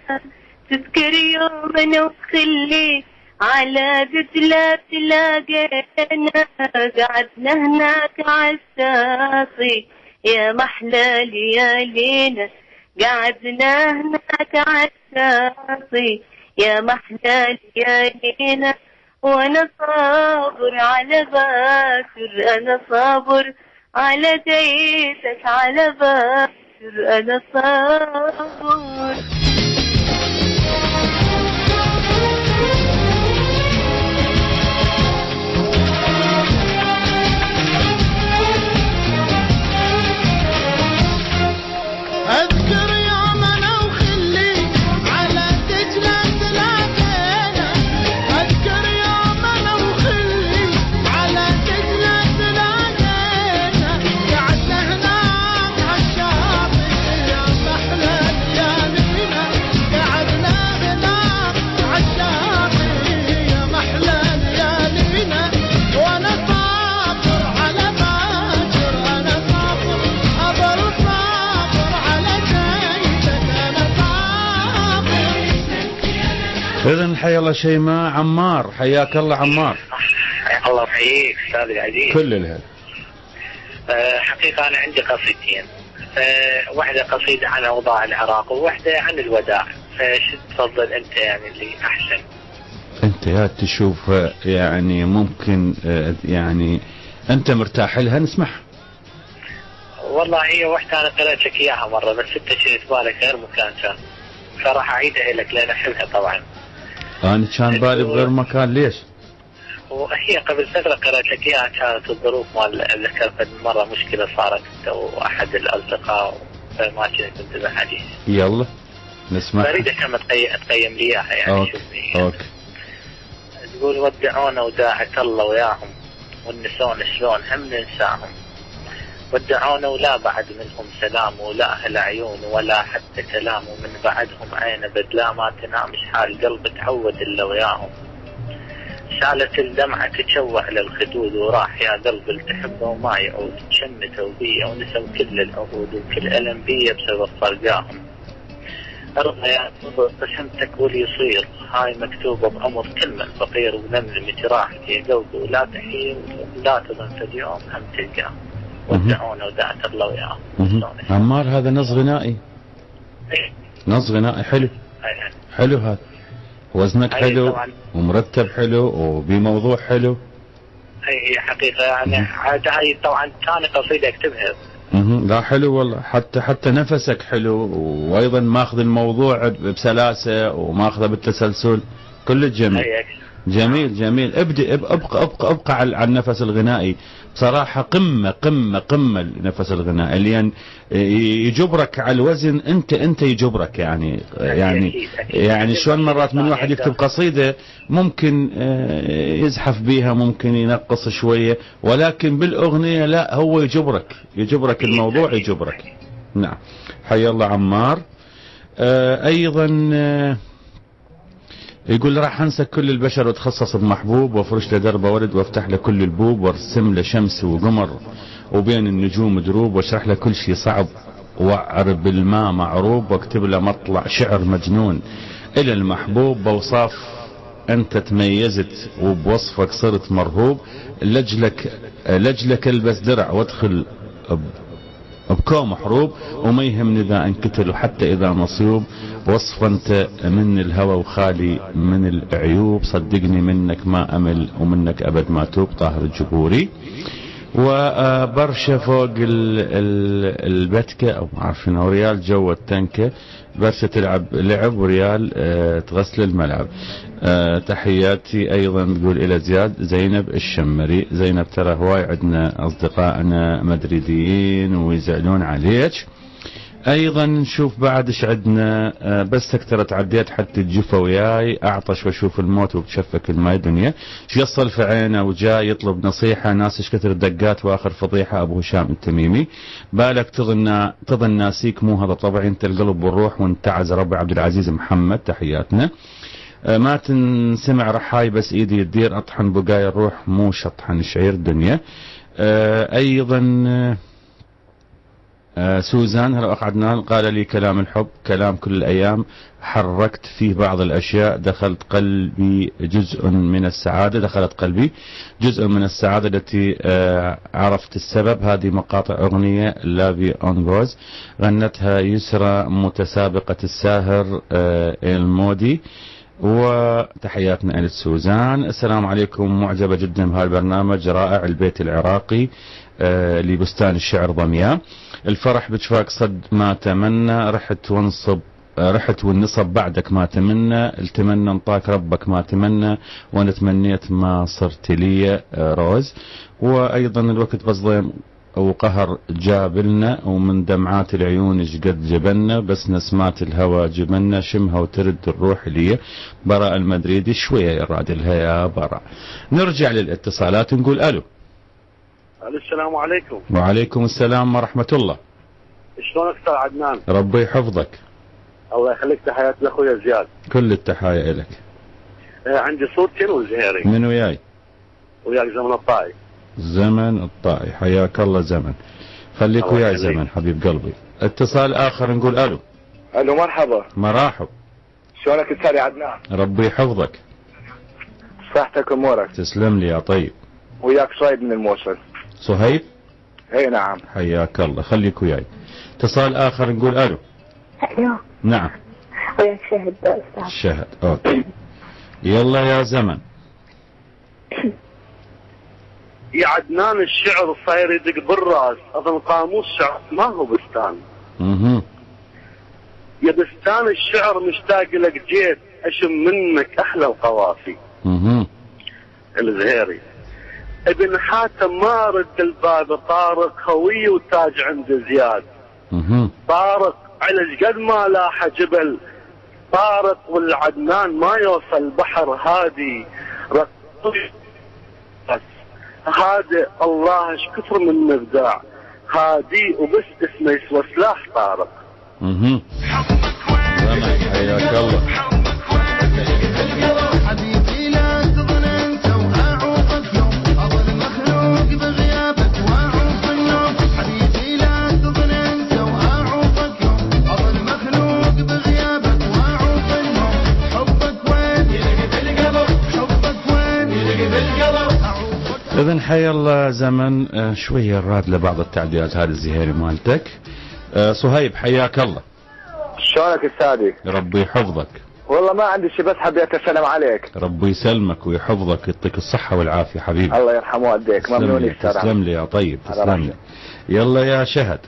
تذكر يومنا وخلي على ثلاث لاقينا. قعدنا هناك عالساقي يا محلى ليالينا. قعدنا هناك عالساقي يا محلى ليالينا. وانا صابر على باسر، انا صابر على ديتك على باسر، انا صابر. اذكر يومنا وخلي على دجلة تلاقينا. حيا الله شيماء. عمار حياك الله. عمار حيا الله يحييك استاذ العزيز. كل الهلا. حقيقة أنا عندي قصيدتين، واحدة قصيدة عن أوضاع العراق وواحدة عن الوداع، فش تفضل أنت يعني اللي أحسن؟ أنت يا تشوف يعني ممكن يعني أنت مرتاح لها نسمعها. والله هي واحدة أنا قرأت لك إياها مرة بس أنت شريت بالك غير مكان كان، فراح أعيدها لك لأن أحبها طبعا. أنا كان بالي بغير مكان. ليش؟ وهي قبل فترة قرأت لك إياها، كانت الظروف مال ذكرت مرة مشكلة صارت أنت وأحد الأصدقاء فما كنت انتبه عليه. يلا نسمع. أريدك كم تقيم لي إياها يعني. أوكي. تقول ودعونا وداعة الله وياهم والنسون شلون هم ننساهم، ودعونا ولا بعد منهم سلام ولا أهل عيون ولا حتى كلام، ومن بعدهم عين بدلا ما تنام شحال قلب تعود إلا وياهم، شالت الدمعة تتشوع للخدود وراح يا قلب اللي تحبه وما يعود، شمته وبيه ونسوا كل العهود وكل ألم بيه بسبب فرقاهم، أرضى يا قسمتك واللي يصير هاي مكتوبة بأمر كل من فقير ونمل متراح في قلبه ولا تحير ولا تظن اليوم هم تلقاه، ودعونا ودعت الله وياهم. عمار هذا نص غنائي. نص غنائي حلو. حلو هذا، وزنك حلو ومرتب حلو وبموضوع حلو. هي حقيقة يعني هاي طبعا ثاني قصيدة اكتبها. لا حلو والله، حتى نفسك حلو، وايضا ماخذ الموضوع بسلاسة وماخذه بالتسلسل، كله جميل. جميل. ابقى على النفس الغنائي بصراحة. قمة النفس الغنائي لأن يجبرك على الوزن. انت يجبرك يعني شلون مرات من واحد يكتب قصيدة ممكن يزحف بيها، ممكن ينقص شوية، ولكن بالأغنية لا، هو يجبرك الموضوع يجبرك. نعم حيا الله عمار. ايضا يقول راح انسى كل البشر واتخصص بمحبوب وافرش له دربه ورد وافتح له كل البوب وارسم له شمس وقمر وبين النجوم دروب واشرح له كل شيء صعب واعر بالماء معروب واكتب له مطلع شعر مجنون الى المحبوب بوصاف انت تميزت وبوصفك صرت مرهوب لجلك البس درع وادخل بكوم حروب وما يهمني اذا انقتل وحتى اذا مصيوب وصف انت من الهوى وخالي من العيوب صدقني منك ما امل ومنك ابد ما توب. طاهر الجبوري. وبرشا فوق البتكه او ما اعرف شنو ريال جو التنكه برشا تلعب لعب وريال تغسل الملعب. تحياتي ايضا تقول الى زياد زينب الشمري. زينب ترى هواي عندنا اصدقائنا مدريديين ويزعلون عليك. ايضا نشوف بعد ايش عندنا. بس تكترت عديت حتى الجفا وياي اعطش واشوف الموت وبتشفك الماي دنيا يصل في عينه وجاي يطلب نصيحه ناس ايش كثر دقات واخر فضيحه. ابو هشام التميمي. بالك تظن ناسيك مو هذا طبعي انت القلب والروح وانتعز ربي. عبد العزيز محمد تحياتنا. ما تنسمع رحاي بس ايدي تدير اطحن بقايا الروح مو شطحن شعير دنيا. ايضا سوزان هلا اخ عدنان قال لي كلام الحب كلام كل الايام حركت فيه بعض الاشياء دخلت قلبي جزء من السعاده دخلت قلبي جزء من السعاده التي عرفت السبب. هذه مقاطع اغنيه لافي اونغوز غنتها يسرى متسابقه الساهر المودي. وتحياتنا إلى سوزان. السلام عليكم معجبة جدا بهالبرنامج رائع. البيت العراقي لبستان الشعر ضمياء. الفرح بشفاك صد ما تمنى رحت والنصب بعدك ما تمنى التمنى انطاك ربك ما تمنى وانا تمنيت ما صرت لي روز. وايضا الوقت بظلم وقهر جابلنا ومن دمعات العيون قد جبلنا بس نسمات الهوى جبلنا شمها وترد الروح لي. براء المدريدي شوية يراد لها يا براء. نرجع للاتصالات نقول الو. السلام عليكم. وعليكم السلام ورحمة الله. شلونك استاذ عدنان؟ ربي يحفظك. الله يخليك. تحياتي لاخويا زياد. كل التحايا لك. عندي صورتين وزهيري. من وياي؟ وياك زمن الطائي. زمن الطائي حياك الله زمن. خليك وياي زمن حبيب قلبي. اتصال اخر نقول الو. الو مرحبا. مراحب. شلونك الساري عدنان؟ ربي يحفظك. صحتك امورك؟ تسلم لي يا طيب. وياك صهيب من الموصل. صهيب؟ اي نعم. حياك الله، خليك وياي. اتصال اخر نقول الو. الو. نعم. وياك شهد استاذ. شهد، اوكي. يلا يا زمن. يا عدنان الشعر صاير يدق بالراس، اظن قاموس شعر ما هو بستان. يا بستان الشعر مشتاق لك جيت اشم منك احلى القوافي. الزهيري. ابن حاتم ما رد الباب، طارق خوي وتاج عند زياد. طارق على قد ما لاح جبل، طارق والعدنان ما يوصل بحر هادي هادي الله ايش كثر من ابداع، هادي وبس اسمه يسوى سلاح طارق. حياك الله. حبيبي لا تظن انت واعوقك يوم، اظل مخلوق بغيابك واعوق النوم. حبيبي لا تظن انت واعوقك يوم، اظل مخلوق بغيابك واعوق النوم. حبك وين يلقي بالقلب، حبك وين يلقي بالقلب. إذن حي الله زمن. شوية الراد لبعض التعديلات هذا الزهيري مالتك. صهيب حياك الله. شلونك السادي؟ ربي يحفظك. والله ما عندي شيء، بس حبيت اسلم عليك. ربي يسلمك ويحفظك، يعطيك الصحة والعافية حبيبي. الله يرحمه والديك. ممنون السلام. تسلم لي يا طيب، تسلم لي. يلا يا شهد.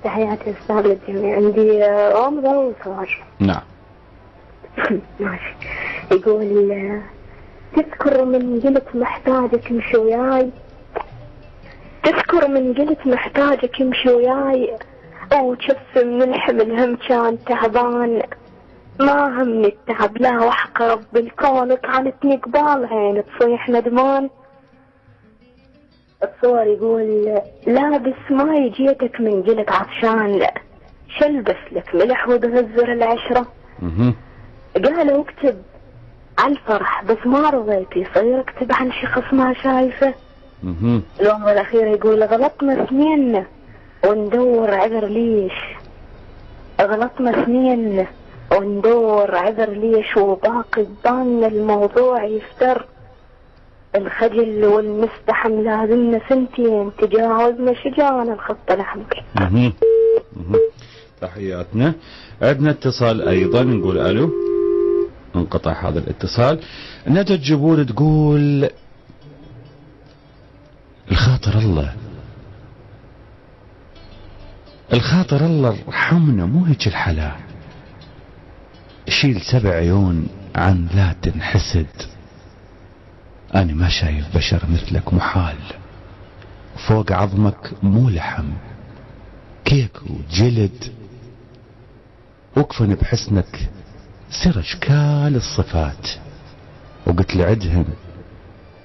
تحياتي استاذ للجميع. عندي رامضة وصور. نعم. ماشي. يقول تذكر من قلت محتاجك امشي وياي، تذكر من قلت محتاجك امشي وياي، وشف من الحمل هم كان تعبان، ما همني التعب لا وحق رب الكون، وكانتني قبال عين تصيح ندمان. الصور يقول لابس ماي جيتك من قلت عطشان، شلبس لك ملح وتغزر العشرة. قالوا اكتب عالفرح بس ما رضيت، يصير اكتب عن شخص ما شايفه. الوهمة الأخيرة يقول غلطنا سنين وندور عذر ليش، غلطنا سنين وندور عذر ليش، وباقي ببالنا الموضوع يفتر، الخجل والمستحم لازمنا سنتين، تجاوزنا شجانا الخط الأحمر. تحياتنا. عندنا اتصال أيضا نقول ألو. انقطع هذا الاتصال. ندى الجبور تقول الخاطر الله، الخاطر الله ارحمنا مو هيك الحلا، شيل 7 عيون عن لا تنحسد، أنا ما شايف بشر مثلك محال، فوق عظمك مو لحم، كيك وجلد، وكفن بحسنك سر اشكال الصفات، وقلت لعدهم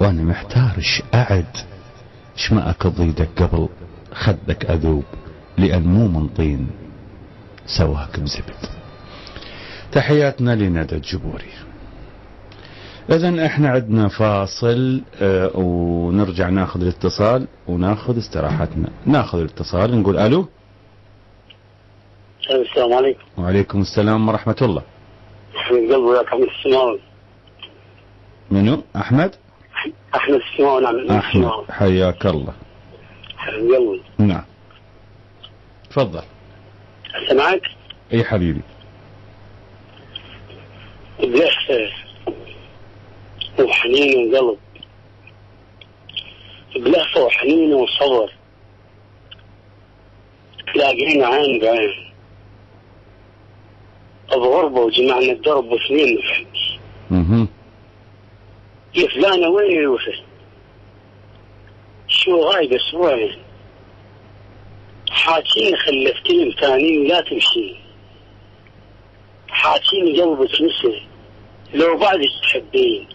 وانا محتارش اعد، شما اكضيدك قبل خدك اذوب، لان مو من طين سواك بزبد. تحياتنا لندى الجبوري. اذن احنا عندنا فاصل ونرجع ناخذ الاتصال وناخذ استراحتنا. ناخذ الاتصال نقول الو. السلام عليكم. وعليكم السلام ورحمة الله. حبيب قلبي وياك احمد السماوي. منو؟ احمد؟ احمد السماوي. نعم احمد حياك الله. حبيب قلبي. نعم. تفضل. سمعك؟ اي حبيبي. بلحفة وحنين وقلب، بلهفة وحنين وصبر، تلاقينا عين بعين، بغربة وجمعنا الدرب وسنين نفحش. يا فلانة وين يوصل؟ شو غايب اسبوعين، حاكيني خلفتين ثانيين لا تمشين، حاكيني قلبك نسي لو بعدك تحبين،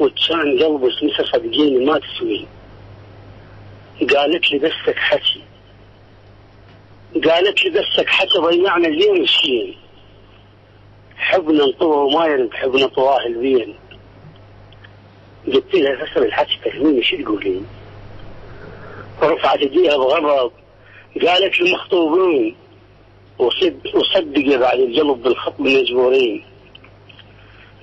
وكان قلبك نسي صدقيني ما تسوين. قالت لي بسك حكي، قالت لي بسك حكي ضيعنا اليوم الشين، حبنا نطوه وما يرد حبنا طواه البين. قلت لها فسر الحكي فهميني شو تقولين، ورفعت ايديها بغضب قالت لي مخطوبين، وصدق بعد القلب بالخط مجبورين.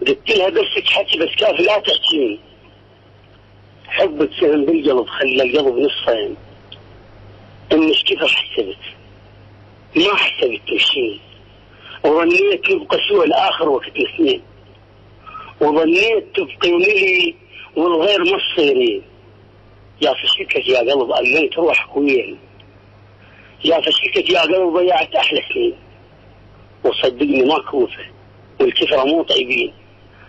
قلت لها بس تحكي بس كافي لا تحكيني. حبك سهم بالقلب خلى القلب نصين. مش كيف حسبت؟ ما حسبت تمشين، وظنيت نبقى سوى الآخر وقت الاثنين، وظنيت تبقي لي والغير مصيرين. يا فشلتك يا قلب أمنت روحك وياي، يا فشلتك يا قلب ضيعت أحلى سنين. وصدقني ما كوفة والكفرة مو طيبين.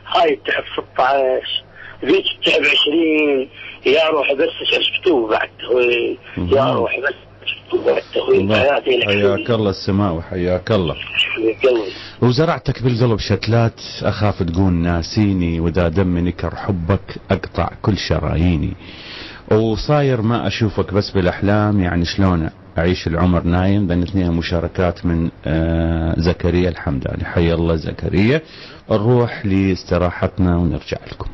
هاي التعب 16 ذيك التعب 20. يا روح بس شفتوه بعد تهوين، يا روح بس شفتوه بعد تهوين. حياك الله السماء وحياك الله. وزرعتك بالقلب شتلات، أخاف تقول ناسيني، وإذا دم نكر حبك أقطع كل شراييني. وصاير ما أشوفك بس بالأحلام، يعني شلون أعيش العمر نايم. ذن اثنين مشاركات من زكريا الحمداني. حي الله زكريا. نروح لاستراحتنا ونرجع لكم.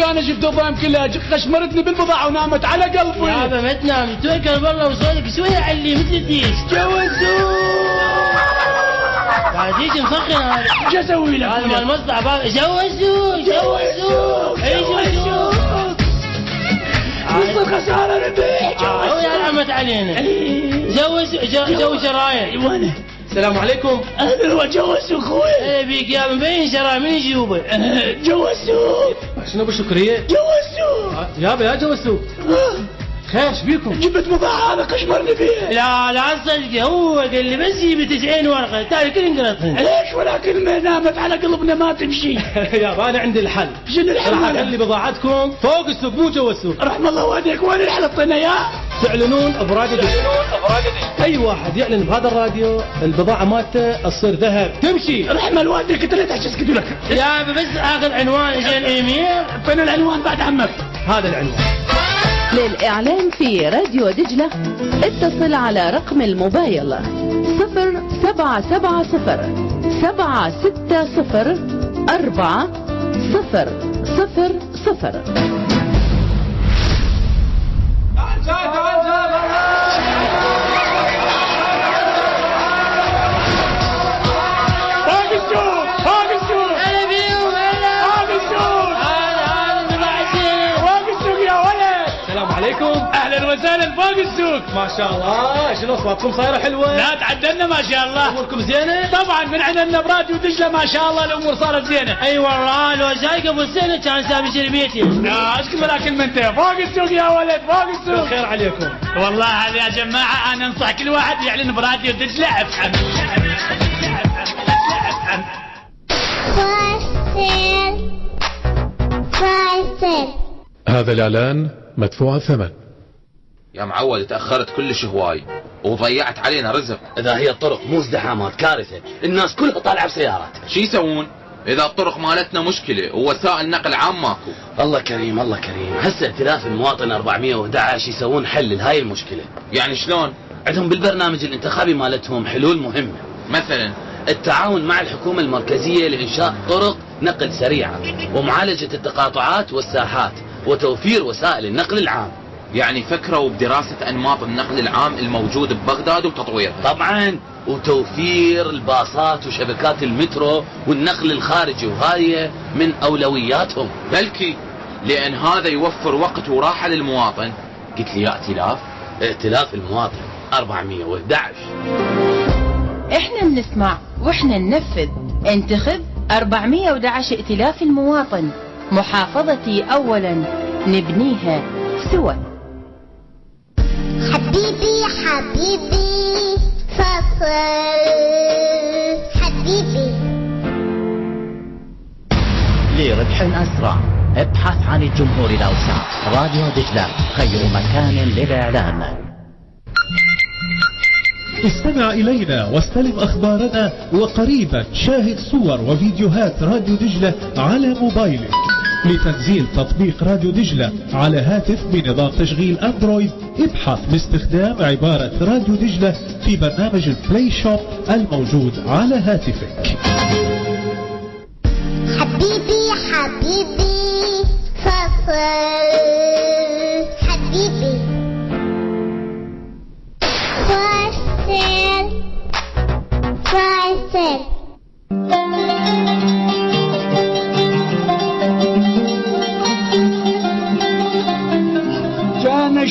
انا شفت الضيم كلها خشمرتني بالبضاعه ونامت على قلبي. يابا ما تنام توكل بالله وصوتك شويه علي مثل الديش. جوزوك بعديك مسخن هذا. شو اسوي لك؟ هذا مال المصنع جوزوك اي جوزوك. وصل خساره ربيع. هو يا رحمة علينا. جوز شرايين. وانا السلام عليكم. اهلا وجوزوك اخوي. اهلا بيك يا مبين شرايين من يجيبه. جوزوك. شنو بالسكريه؟ جوزوك. يابا يا جوزوك. خير ايش بيكم؟ جبت بضاعه هذا كشمرني فيها. لا تصدق، هو قال لي بس جيبي 90 ورقه، تالي كل انقرضهن. ليش ولا كلمه نامت على قلبنا ما تمشي. يابا انا عندي الحل. شنو الحل؟ راح اخلي بضاعتكم فوق السوق مو جوا السوق. رحم الله والديك. وين الحل اعطينا اياه؟ تعلنون براديو اي واحد يعلن بهذا الراديو البضاعه مالته تصير ذهب تمشي. رحم والديك انت لا تحجز كذا لك. يابا بس اخذ عنوان اجى الايميل. فين العنوان بعد عمك؟ هذا العنوان. للإعلان في راديو دجلة اتصل على رقم الموبايل 0770 760 4000. اهلا وسهلا فوق السوق. ما شاء الله شنو اصواتكم صايره حلوه. لا تعدلنا ما شاء الله. اموركم زينه؟ طبعا من عندنا براديو دجله ما شاء الله الامور صارت زينه. اي والله لو جاي قبل سنه كان سامي شربيتي. لا اشكر لكن من انت فوق السوق يا ولد فوق السوق. خير عليكم. والله هذا يا جماعه انا انصح كل واحد يعلن براديو دجله. افهم هذا الاعلان مدفوع الثمن. يا معود تأخرت كلش هواي وضيعت علينا رزق. إذا هي الطرق مو ازدحامات كارثة، الناس كلها طالعة بسيارات. شو يسوون؟ إذا الطرق مالتنا مشكلة ووسائل نقل عام ماكو. الله كريم الله كريم. هسه ائتلاف المواطن 411 يسوون حل لهاي المشكلة. يعني شلون؟ عندهم بالبرنامج الانتخابي مالتهم حلول مهمة. مثلا التعاون مع الحكومة المركزية لإنشاء طرق نقل سريعة ومعالجة التقاطعات والساحات وتوفير وسائل النقل العام. يعني فكروا بدراسة أنماط النقل العام الموجود ببغداد وتطويرها. طبعا وتوفير الباصات وشبكات المترو والنقل الخارجي، وهاي من أولوياتهم. بلكي لأن هذا يوفر وقت وراحة للمواطن. قلت لي يا ائتلاف ائتلاف المواطن 411. احنا بنسمع واحنا ننفذ. انتخب 411 ائتلاف المواطن. محافظتي اولا، نبنيها سوا. حبيبي حبيبي فصل حبيبي. لربح أسرع ابحث عن الجمهور الأوسع. راديو دجلة خير مكان للإعلان. استمع إلينا واستلم أخبارنا، وقريبا شاهد صور وفيديوهات راديو دجلة على موبايلك. لتنزيل تطبيق راديو دجلة على هاتف بنظام تشغيل أندرويد، ابحث باستخدام عبارة راديو دجلة في برنامج البلاي شوب الموجود على هاتفك. حبيبي حبيبي فصل حبيبي. فصل فصل. كان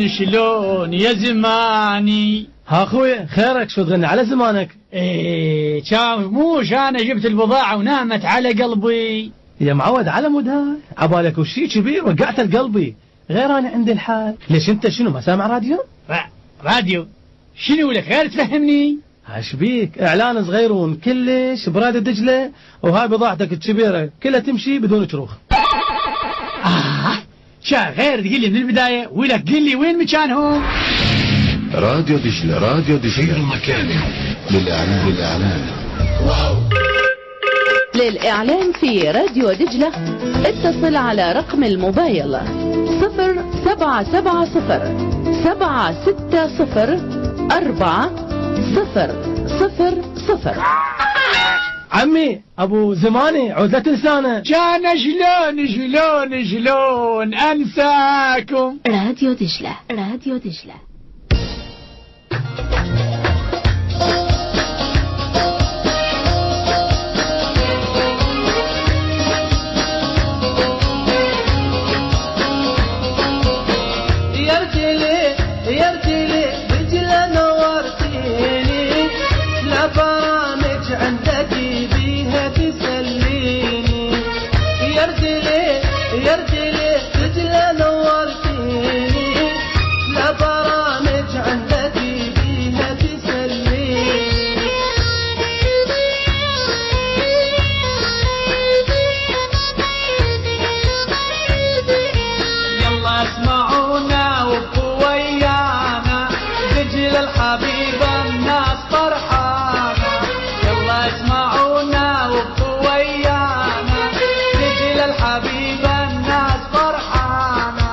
شلون يا زماني. ها اخوي خيرك، شو تغني على زمانك؟ ايه مو انا جبت البضاعة ونامت على قلبي. يا معود على مودها، عبالك وشي كبير وقعت قلبي. غير انا عندي الحال. ليش انت شنو ما سامع راديو؟ راديو شنو لك غير تفهمني؟ ايش بيك؟ اعلان صغيرون كلش براديو دجلة، وهاي بضاعتك الكبيرة كلها تمشي بدون شروخ. غير تقول لي من البداية ولا تقول لي وين مكانهم؟ راديو دجلة خير مكان للإعلان. للإعلان في راديو دجلة اتصل على رقم الموبايل 0770-460-4000. عمي ابو زماني عود لا تنسانا. كان شلون انساكم. راديو دجلة. يرتلي دجلة نورتيني، لا برامج عندك بيها تسليني. يرتلي دجلة نورتيني، لا برامج عندك بيها تسليني. يلا اسمعونا ويانا، دجلة الحبيبة الناس فرحانة. يلا اسمعونا ويانا، دجلة الحبيبة الناس فرحانة.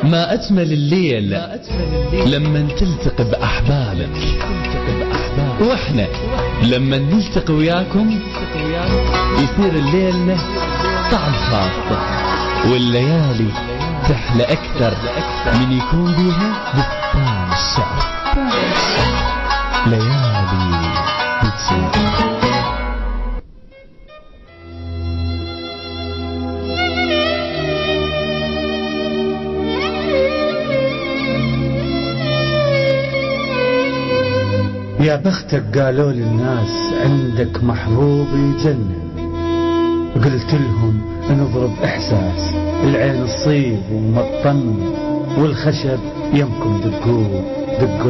ما أجمل الليل لما تلتقي بأحبابك، وإحنا لما نلتقي وياكم يصير الليل له طعم خاص، والليالي تحلى أكثر من يكون بها بستان الشعر. ليالي بتسير. يا بختك قالوا لي الناس عندك محبوب يجنن، قلت لهم نضرب إحساس، العين تصيب ومطن، والخشب يمكن دقوا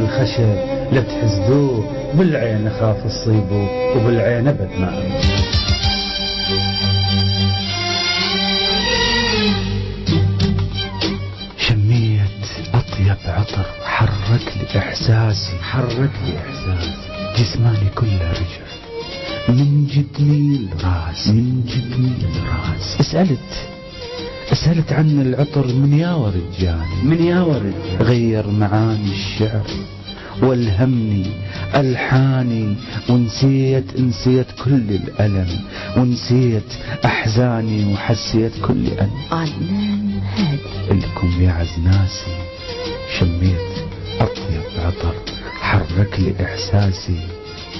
الخشب لا تحسدوه، بالعين أخاف تصيبوه وبالعين أبد ما أمشي. شميت أطيب عطر حرك لي إحساسي، جسماني كله رجف من جدني الراس. سألت عن العطر من يا ورجاني، غير معاني الشعر والهمني ألحاني، ونسيت كل الألم، ونسيت أحزاني، وحسيت كل عدنان هادي. لكم يا عز ناسي شميت أطيب عطر حرك لي إحساسي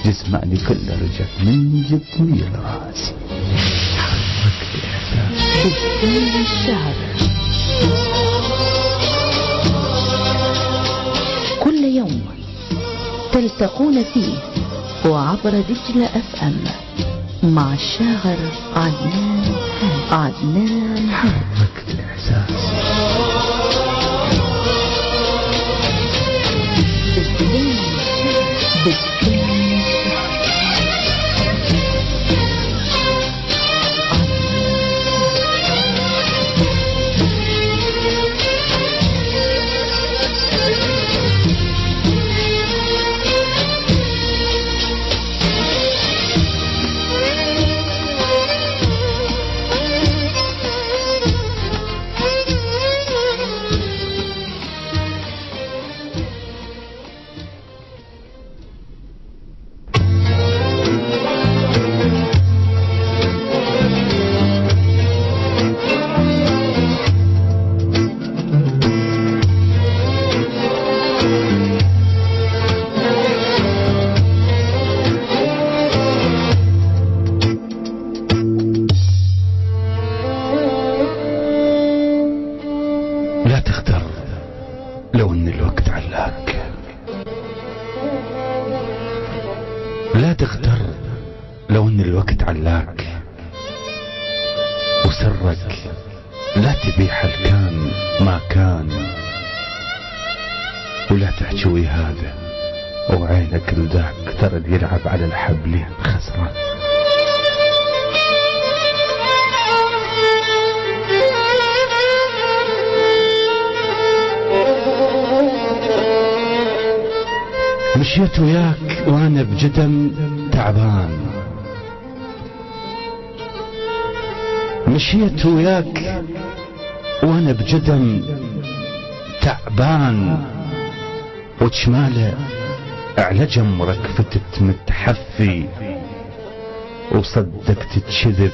جسماني كله رجع من جدني لراسي. حرك لي إحساسي. بستان الشعر كل يوم تلتقون فيه وعبر دجلة FM مع الشاعر عدنان. حرك لي إحساسي. لا تختار لو ان الوقت علاك. لا تختار لو ان الوقت علاك. وسرك لا تبيح الكان ما كان. ولا تحجوي هذا وعينك لذاك ترى يلعب على الحبل خسران. مشيت وياك وانا بجدم تعبان. مشيت وياك وانا بجدم تعبان. وشماله على جمرك فتت متحفي. وصدقت تشذب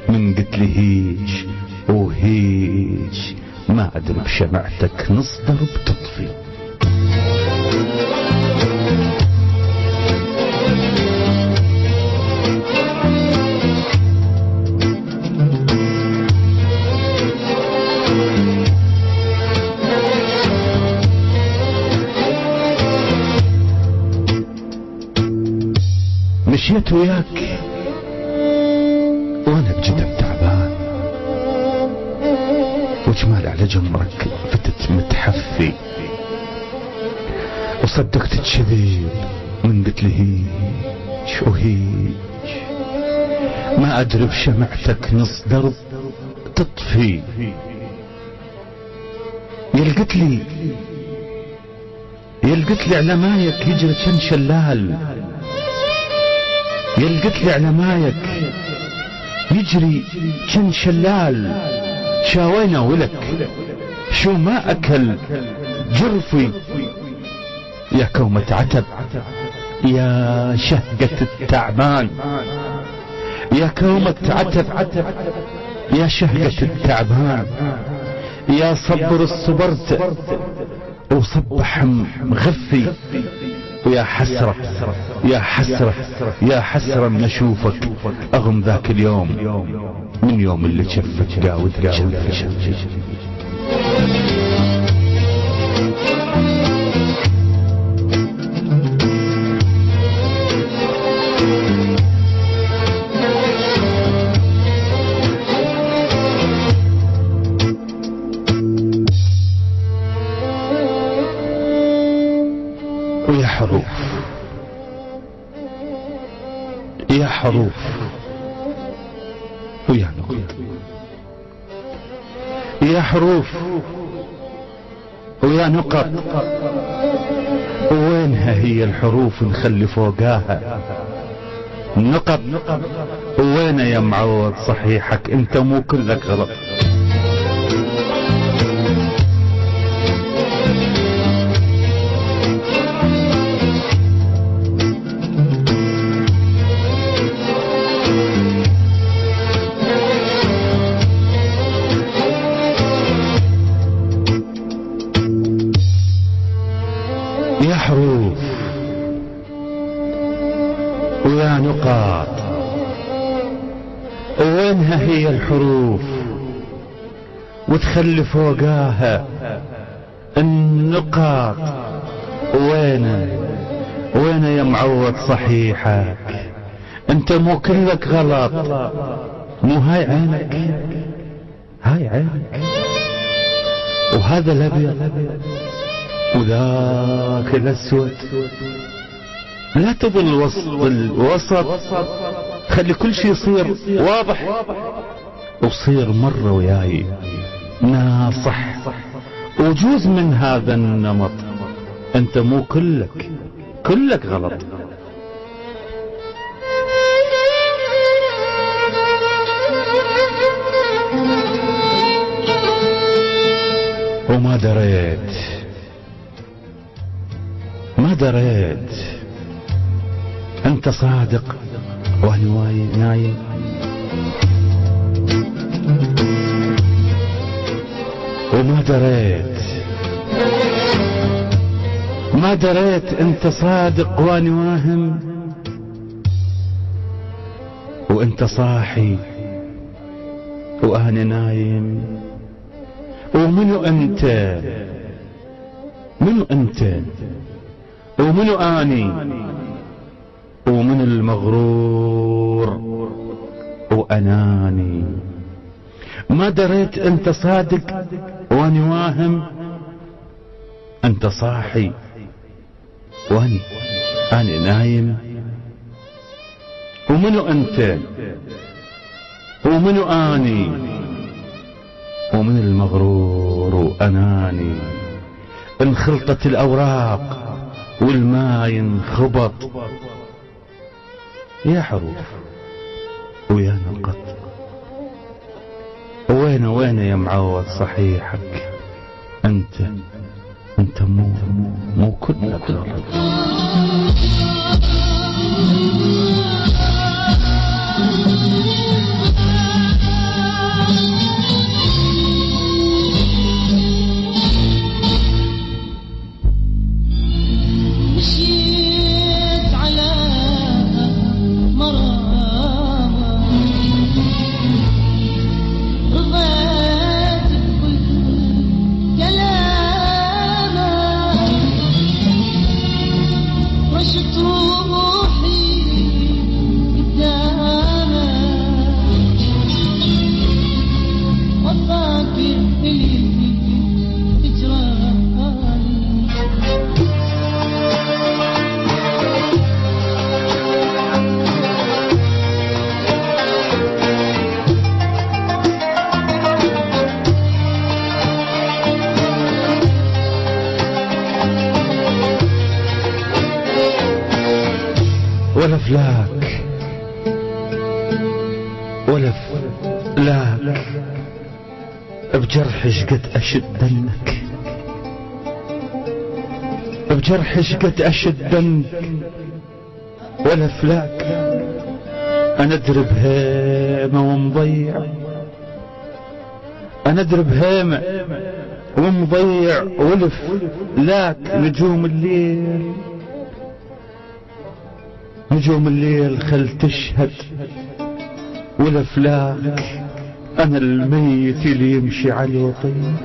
من قلت لي هيج وهيج. ما ادري بشمعتك نص درب تطفي. مشيت وياك وانا بجدم تعبان. وجمال على جمرك فتت متحفي. وصدقت تشذيب من قلت لي هيج وهيج. ما ادري بشمعتك نص درب تطفي. يلقت لي على مايك يجري كان شلال. يلقت لي على مايك يجري كان شلال. شاوينا ولك شو ما اكل جرفي. يا كومة عتب يا شهقة التعبان. يا كومة عتب يا شهقة التعبان. يا صبر الصبرت وصبح مغفي. ويا حسرة يا حسرة يا حسرة من اشوفك اغم ذاك اليوم من يوم اللي شفت قاود ويا حروف يا حروف ويا نقط. يا حروف ويا نقط. وينها هي الحروف نخلي فوقاها نقط. وين يا معوض صحيحك انت مو كلك غلط. يا حروف وينها هي الحروف وتخلي فوقاها النقاط؟ وين يا معود صحيحك؟ انت مو كلك غلط، مو هاي عينك، هاي عينك، وهذا الابيض وذاك الاسود. لا تظل الوسط، خلي كل شيء يصير واضح، وصير مرة وياي ناصح، وجوز من هذا النمط. انت مو كلك غلط. وما دريت انت صادق وانا نايم. وما دريت انت صادق وانا واهم، وانت صاحي وانا نايم. ومنو انت ومنو اني ومن المغرور واناني. ما دريت انت صادق واني واهم، انت صاحي واني نايم. ومنو انت ومنو اني ومن المغرور واناني. انخلطت الاوراق والماء ينخبط يا حروف ويا نقط. وين يا معود صحيحك؟ انت مو كلك غلط. ولا فلاك بجرح شقد اشدنك، بجرح شقد اشدنك. ولا فلاك انا ادري بهيمة ومضيع، انا ادري بهيمة ومضيع. ولف لاك نجوم الليل خل تشهد. ولا فلاك انا الميت اللي يمشي عليه طيب.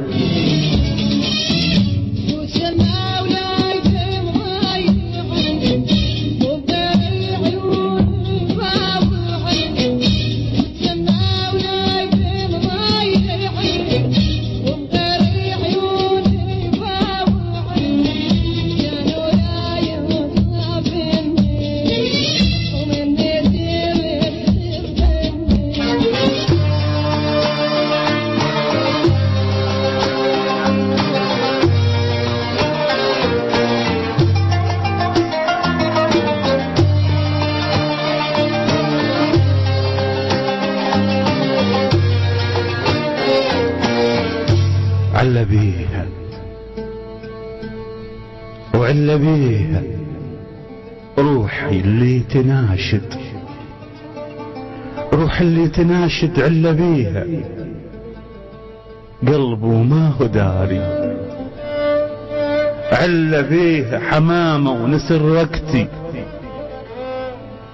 وعلى بيها روحي اللي تناشد، روحي اللي تناشد علا بيها. قلبه ما هو داري علا بيها. حمامة ونسر وقتي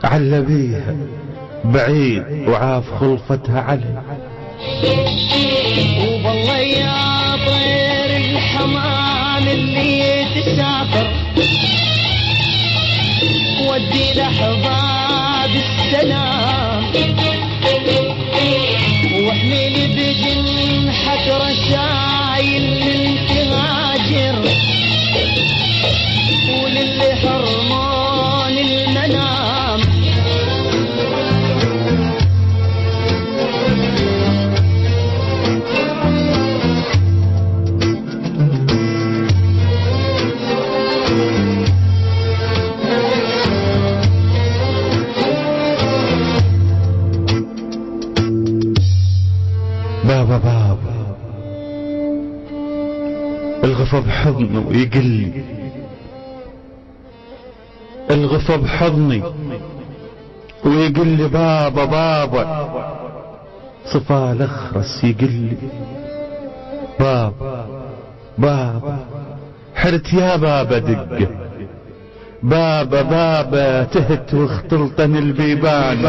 علا بيها. بعيد وعاف خلفتها عليه. وبالله يا طير الحمام اللي تسافر ودي لحظات السلام واحملي بجنحك رسايل للتهاجر وللي حرمان المنام. بابا الغفى بحضني ويقلي، الغفى بحضني ويقلي بابا صفا الاخرس يقلي بابا حرت يا بابا دقه بابا تهت واختلطن البيبان.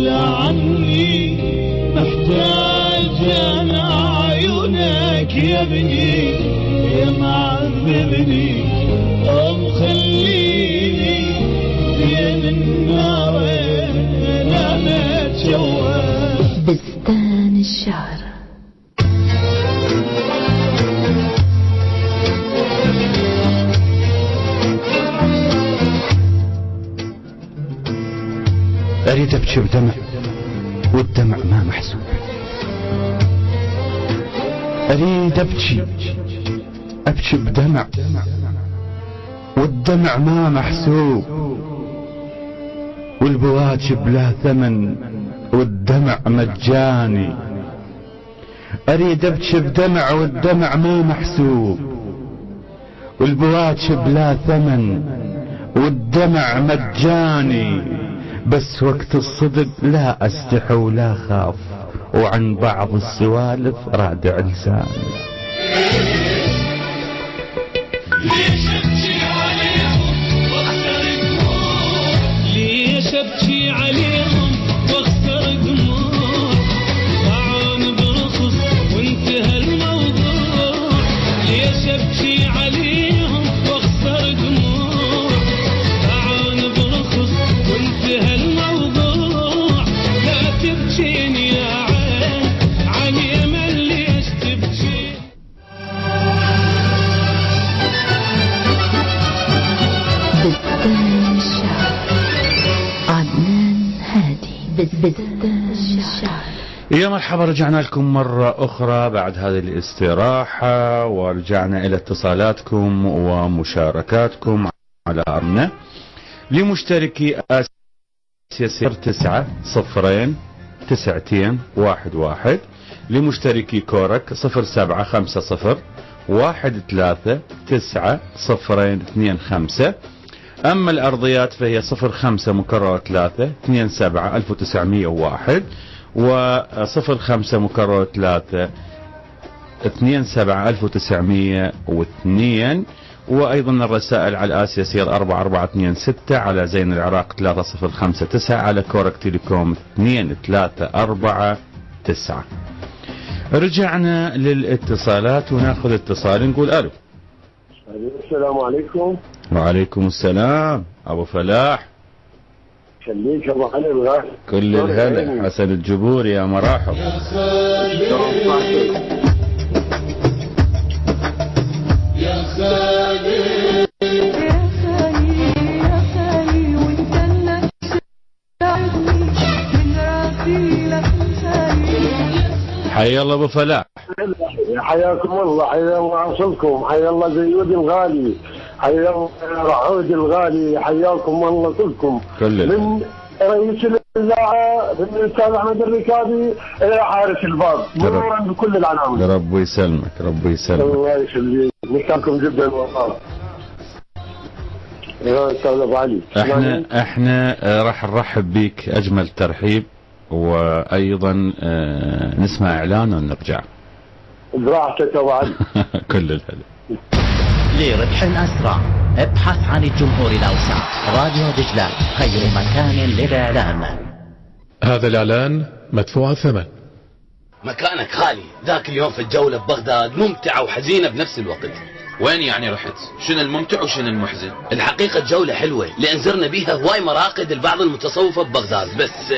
عني محتاج انا عيونك يا ابني يا معذبني مخليني بين النار انا متشوه. بستان الشعر. أريد أبكي بدمع والدمع ما محسوب، أريد أبكي بدمع والدمع ما محسوب، والبواجب لا ثمن والدمع مجاني. أريد أبكي بدمع والدمع ما محسوب، والبواجب لا ثمن والدمع مجاني. بس وقت الصدق لا أستحي ولا خاف، وعن بعض السوالف رادع لساني. ليش أبكي عليهم واخسر دموع، طعن برخص وانتهى الموضوع. ليش أبكي عليهم واخسر دموع، طعن برخص وانتهى الموضوع. لا تبكيني يا عين عن يمن، ليش تبكي؟ بستان الشعر. عدنان هادي. بستان الشعر. يا مرحبا، رجعنا لكم مرة أخرى بعد هذه الاستراحة، ورجعنا إلى اتصالاتكم ومشاركاتكم على أرنا. لمشتركي آسيا 902-92-11، لمشتركي كورك 0750139025. أما الأرضيات فهي 05-3-27-1901 و05-3-27-1902. وأيضا الرسائل على آسيا سير 4426، على زين العراق 3059، على كورك تيليكوم 2349. رجعنا للاتصالات وناخذ اتصال. نقول ألو. السلام عليكم. وعليكم السلام أبو فلاح. خليك أبو علي الغالي. كل الهلا حسن الجبوري يا مراحب. يا خالي يا خالي وانت اللي تساعدني من راسي لخساري. حيا الله ابو فلاح. حياكم الله، حيا الله عصركم، حيا الله زيود الغالي. حياكم رعود الغالي، حياكم الله كلكم. من رئيس الاذاعه الاستاذ احمد الركابي الى حارس الباب، مرورا بكل العناوين. ربي يسلمك، ربي يسلمك. الله يخليك، نشكركم جدا والله. يا استاذ ابو علي، احنا راح نرحب بك اجمل ترحيب، وايضا نسمع اعلان ونرجع. براحتك ابو علي. كل الهلا. لربح أسرع ابحث عن الجمهور الأوسع. راديو دجلة خير مكان للإعلان. هذا الإعلان مدفوع الثمن. مكانك خالي، ذاك اليوم في الجولة ببغداد ممتعة وحزينة بنفس الوقت. وين يعني رحت؟ شنو الممتع وشنو المحزن؟ الحقيقة الجولة حلوة لأن زرنا بيها هواي مراقد البعض المتصوفة ببغداد، بس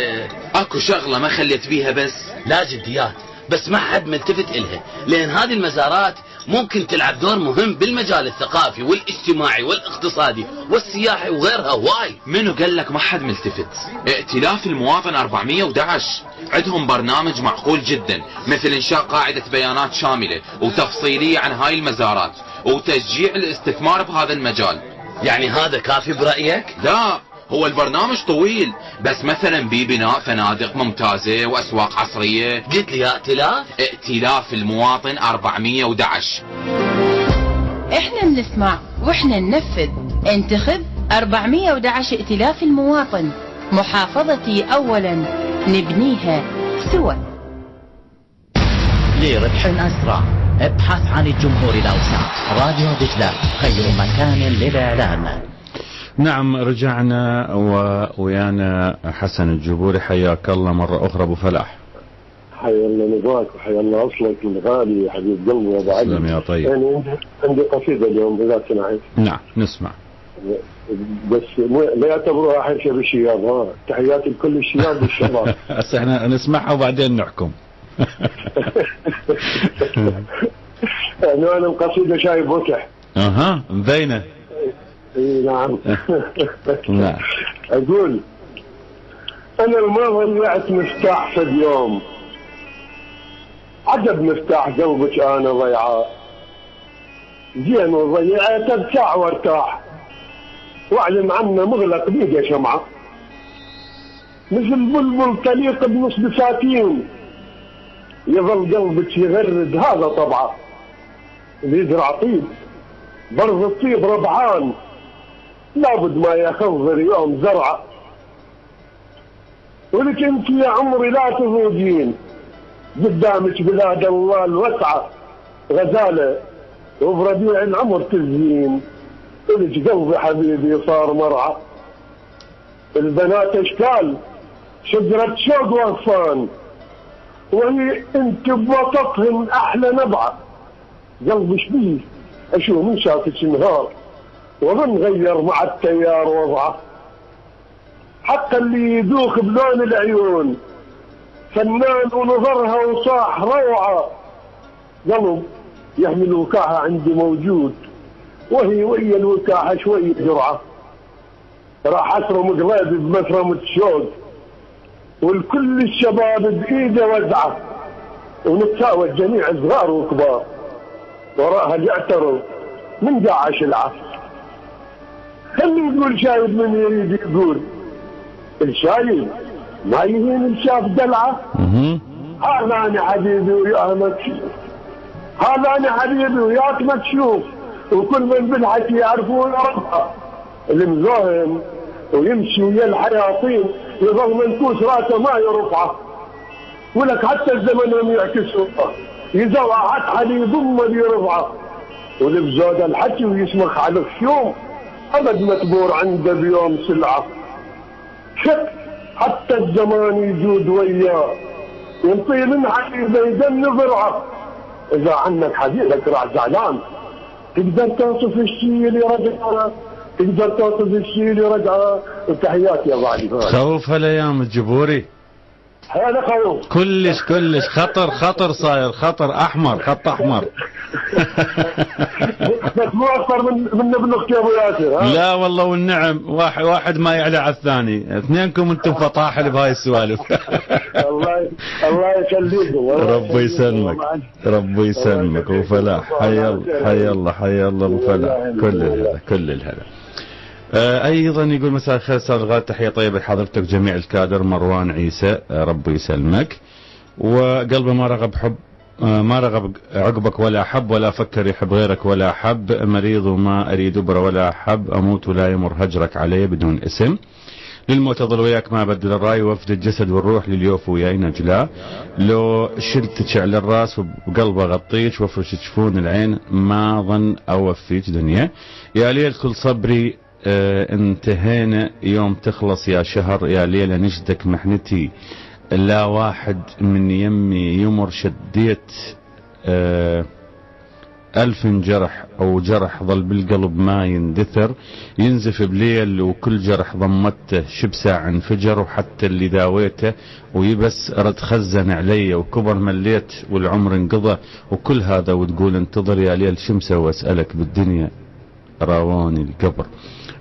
اكو شغلة ما خليت بيها بس؟ لا جديات، بس ما حد ملتفت إلها، لأن هذه المزارات ممكن تلعب دور مهم بالمجال الثقافي والاجتماعي والاقتصادي والسياحي وغيرها هواي. منو قال لك ما حد ملتفت؟ ائتلاف المواطن 411 عندهم برنامج معقول جدا، مثل انشاء قاعدة بيانات شاملة وتفصيلية عن هاي المزارات وتشجيع الاستثمار بهذا المجال. يعني هذا كافي برأيك؟ لا، هو البرنامج طويل، بس مثلا ببناء فنادق ممتازة وأسواق عصرية. قلت لي يا ائتلاف؟ ائتلاف المواطن 411. احنا بنسمع واحنا ننفذ. انتخب 411 ائتلاف المواطن. محافظتي اولا، نبنيها سوا. لربح أسرع ابحث عن الجمهور الأوسع. راديو دجلة خير مكان للإعلان. نعم، رجعنا ويانا حسن الجبوري. حياك الله مرة أخرى أبو فلاح. حيا الله نباك وحيا الله أصلك الغالي يا حبيب قلبي يا أبو علي. سلام يا طيب. يعني عندي قصيدة اليوم إذا سمحت. نعم نسمع. بس لا يعتبروها حرشة بالشياب، ها تحياتي لكل الشياب والشباب. هسه احنا نسمعها وبعدين نحكم. يعني أنا القصيدة شايف وكح. أها مبينة. اي نعم. نعم. اقول انا ما ضيعت مفتاح في اليوم، عجب مفتاح قلبك انا ضيعاه، زين وضيعت ابكع وارتاح، واعلم عنه مغلق بيده شمعه، مثل بلبل طليق بنص بساتين، يظل قلبك يغرد هذا طبعه، بيزرع طيب برض الطيب ربعان، لابد ما يخضر يوم زرعه، ولك انت يا عمري لا تذوقين، قدامك بلاد الله الوسعه، غزاله وبربيع العمر تزين، ولك قلبي حبيبي صار مرعى، البنات اشكال شجره شوق وغصان، وهي انت بوسطهم احلى نبعه، قلبي شبيه اشوف من شافك نهار، ومن غير مع التيار وضعه، حتى اللي يدوخ بلون العيون فنان ونظرها وصاح روعه، قلب يحمل وكاحه عندي موجود، وهي ويا الوكاحه شويه جرعه، راح اسرم قلبي بمسرمه الشوق، والكل الشباب بايده وزعه، ونتساوى الجميع صغار وكبار، وراها يعتروا من داعش العصر. خلي يقول شايب من يريد يقول، الشايب ما يهين الشاف دلعه، هذا انا حبيبي وياك مكشوف، هذا انا حبيبي وياك مكشوف، وكل من بالحكي يعرفون ربها، المزاهم ويمشي ويا الحياطين يظل منكوس راسه ما يرفعه، ولك حتى الزمن لم يعكسه يزوع حتى يضم يرفعه، ولبزود الحكي ويسمخ على الخيوم ابد متبور عنده بيوم سلعه، شك حتى الزمان يجود وياه ينطي من حبيبه يدن ضرعه، اذا عنك حبيبك راح زعلان تقدر توصف الشيء اللي رجعه، تقدر توصف الشيء اللي رجعه. وتحياتي يا ابو علي. خوف هالايام الجبوري. هذا خوف. كلش خطر صاير، خطر احمر، خط احمر. بس مو اكثر من ابن اختي ابو ياسر. لا والله والنعم، واحد ما يعلى على الثاني، اثنينكم انتم فطاحل بهاي السوالف. الله يخليكم. ربي يسلمك، ربي يسلمك وفلاح. حي الله ابو فلاح. كل الهلا. ايضا يقول مساء الخير استاذ الغالي، تحيه طيبه لحضرتك جميع الكادر. مروان عيسى ربي يسلمك. وقلبي ما رغب عقبك ولا أحب، ولا أفكر يحب غيرك ولا أحب، مريض وما أريد أبرة ولا أحب، أموت ولا يمر هجرك علي بدون اسم. للموت أظل وياك ما أبدل الرأي، وفد الجسد والروح لليوف وياي نجلاء. لو شلتك على الراس وبقلبه غطيك، وافرش جفون العين ما ظن أوفيك دنيا. يا ليل كل صبري انتهينا يوم تخلص يا شهر، يا ليلة نجدك محنتي لا واحد من يمي يمر، شديت 1000 جرح أو جرح ظل بالقلب ما يندثر، ينزف بليل وكل جرح ضمته شبساع انفجر، وحتى اللي داويته ويبس رد خزن علي، وكبر مليت والعمر انقضى، وكل هذا وتقول انتظر يا ليل شمسه، واسألك بالدنيا راواني القبر.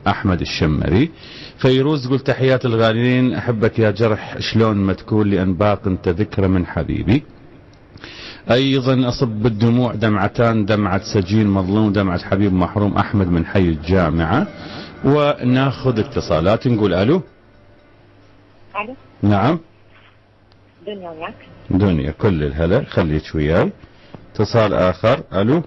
أحمد الشمري. فيروز تقول تحيات الغاليين، أحبك يا جرح شلون ما تكون، لأن باق أنت ذكرى من حبيبي. أيضا أصب بالدموع دمعتان، دمعة سجين مظلوم، دمعة حبيب محروم. أحمد من حي الجامعة. وناخذ اتصالات. نقول ألو. ألو. نعم. دنيا وياك. دنيا كل الهلا، خليك وياي. اتصال آخر. ألو.